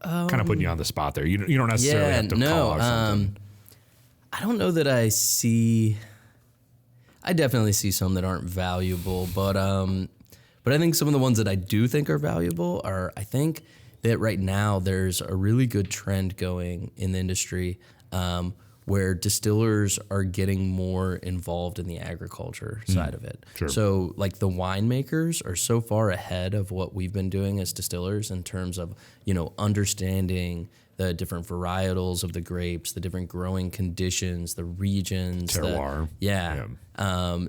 Kind of putting you on the spot there. You don't necessarily have to call out something. I don't know that I see... I definitely see some that aren't valuable, but I think some of the ones that I do think are valuable are, I think that right now there's a really good trend going in the industry where distillers are getting more involved in the agriculture side of it. Sure. So like the winemakers are so far ahead of what we've been doing as distillers in terms of, understanding the different varietals of the grapes, the different growing conditions, the regions, terroir,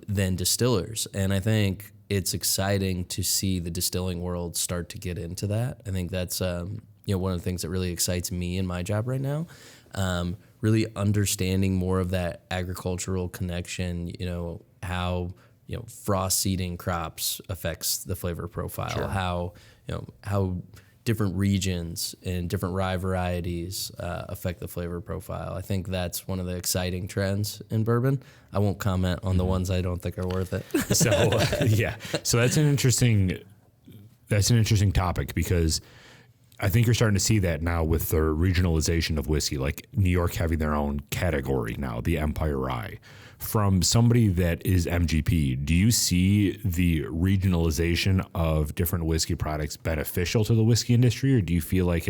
than distillers. And I think it's exciting to see the distilling world start to get into that. I think that's one of the things that really excites me in my job right now. Really understanding more of that agricultural connection. How frost seeding crops affects the flavor profile. Sure. How different regions and different rye varieties affect the flavor profile. I think that's one of the exciting trends in bourbon. I won't comment on the ones I don't think are worth it. So that's an interesting topic, because I think you're starting to see that now with the regionalization of whiskey, like New York having their own category now, the Empire Rye. From somebody that is MGP, do you see the regionalization of different whiskey products beneficial to the whiskey industry, or do you feel like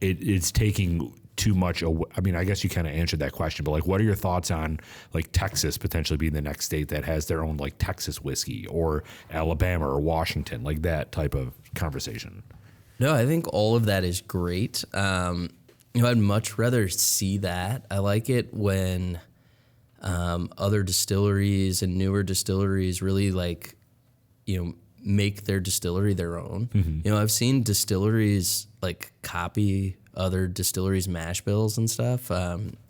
it's taking too much away? I mean, I guess you kind of answered that question, but like, what are your thoughts on like Texas potentially being the next state that has their own like Texas whiskey, or Alabama or Washington, like that type of conversation? No, I think all of that is great. I'd much rather see that. I like it when other distilleries and newer distilleries really make their distillery their own. Mm-hmm. I've seen distilleries like copy other distilleries' mash bills and stuff,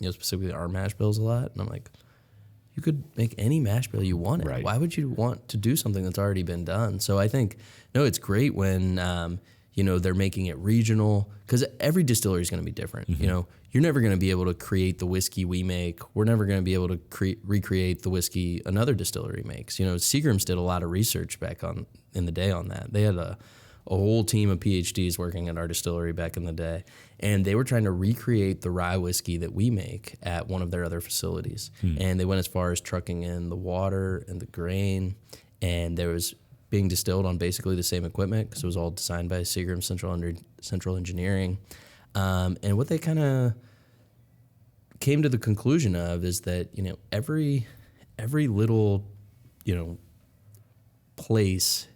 specifically our mash bills a lot. And I'm like, you could make any mash bill you wanted. Right. Why would you want to do something that's already been done? So I think, it's great when, they're making it regional, because every distillery is going to be different. Mm-hmm. You're never going to be able to create the whiskey we make. We're never going to be able to recreate the whiskey another distillery makes. Seagram's did a lot of research back in the day on that. They had a whole team of PhDs working at our distillery back in the day, and they were trying to recreate the rye whiskey that we make at one of their other facilities. And they went as far as trucking in the water and the grain, and there was being distilled on basically the same equipment, because it was all designed by Seagram Central Engineering. And what they kind of came to the conclusion of is that, every little, place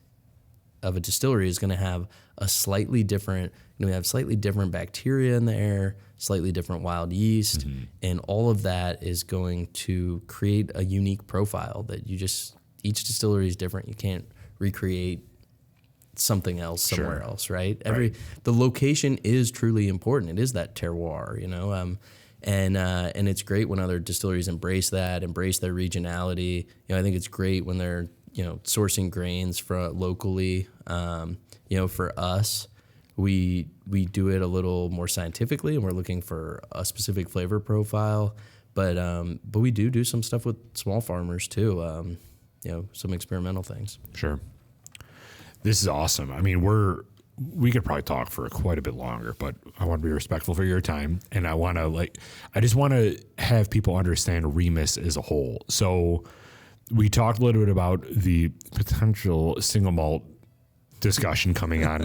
of a distillery is going to have a slightly different, we have slightly different bacteria in the air, slightly different wild yeast, and all of that is going to create a unique profile that each distillery is different. You can't recreate something else somewhere else, right? The location is truly important. It is that terroir, and it's great when other distilleries embrace their regionality. I think it's great when they're sourcing grains locally. For us, we do it a little more scientifically, and we're looking for a specific flavor profile. But we do some stuff with small farmers too. Some experimental things. Sure. This is awesome. I mean, we could probably talk for quite a bit longer, but I want to be respectful for your time, and I just want to have people understand Remus as a whole. So we talked a little bit about the potential single malt discussion coming on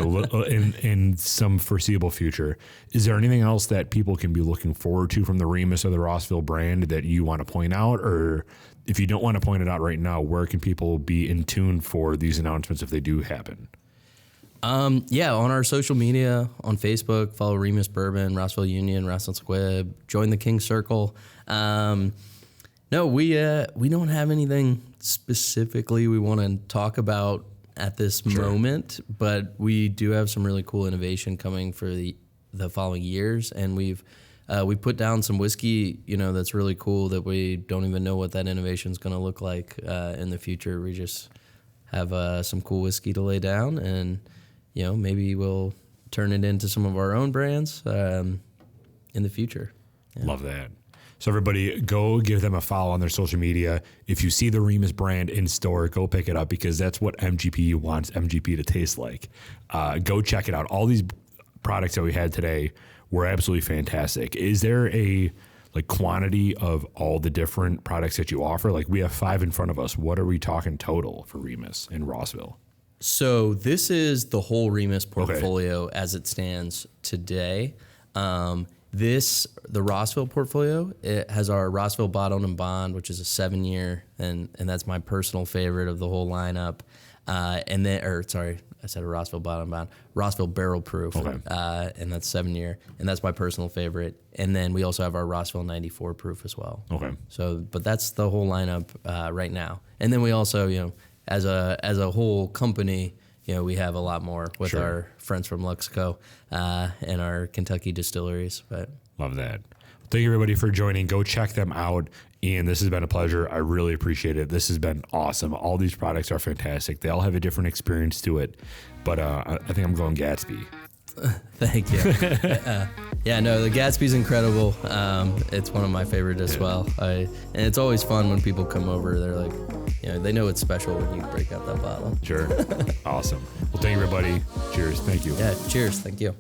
in some foreseeable future. Is there anything else that people can be looking forward to from the Remus or the Rossville brand that you want to point out? Or if you don't want to point it out right now, where can people be in tune for these announcements if they do happen? On our social media, on Facebook, follow Remus Bourbon, Rossville Union, Rossville Squib, join the King Circle. No, we don't have anything specifically we want to talk about at this moment, but we do have some really cool innovation coming for the following years, and we put down some whiskey, that's really cool that we don't even know what that innovation is going to look like in the future. We just have some cool whiskey to lay down, and maybe we'll turn it into some of our own brands in the future. Yeah. Love that. So everybody, go give them a follow on their social media. If you see the Remus brand in store, go pick it up, because that's what MGP wants MGP to taste like. Go check it out. All these products that we had today were absolutely fantastic. Is there a quantity of all the different products that you offer? We have 5 in front of us. What are we talking total for Remus in Rossville? So this is the whole Remus portfolio as it stands today. The Rossville portfolio, it has our Rossville Bottled and Bond, which is a 7-year, and that's my personal favorite of the whole lineup. I said a Rossville Bottled and Bond, Rossville Barrel Proof, and that's 7-year, and that's my personal favorite. And then we also have our Rossville 94 Proof as well. Okay. So, but that's the whole lineup right now. And then we also, as a whole company, we have a lot more with our friends from Luxco and our Kentucky distilleries. But love that. Thank you, everybody, for joining. Go check them out. Ian, this has been a pleasure. I really appreciate it. This has been awesome. All these products are fantastic. They all have a different experience to it. But I think I'm going Gatsby. Thank you. The Gatsby's incredible. It's one of my favorite as well. And it's always fun when people come over. They're like, they know it's special when you break out that bottle. Sure. Awesome. Well, thank you, everybody. Cheers. Thank you. Yeah, cheers. Thank you.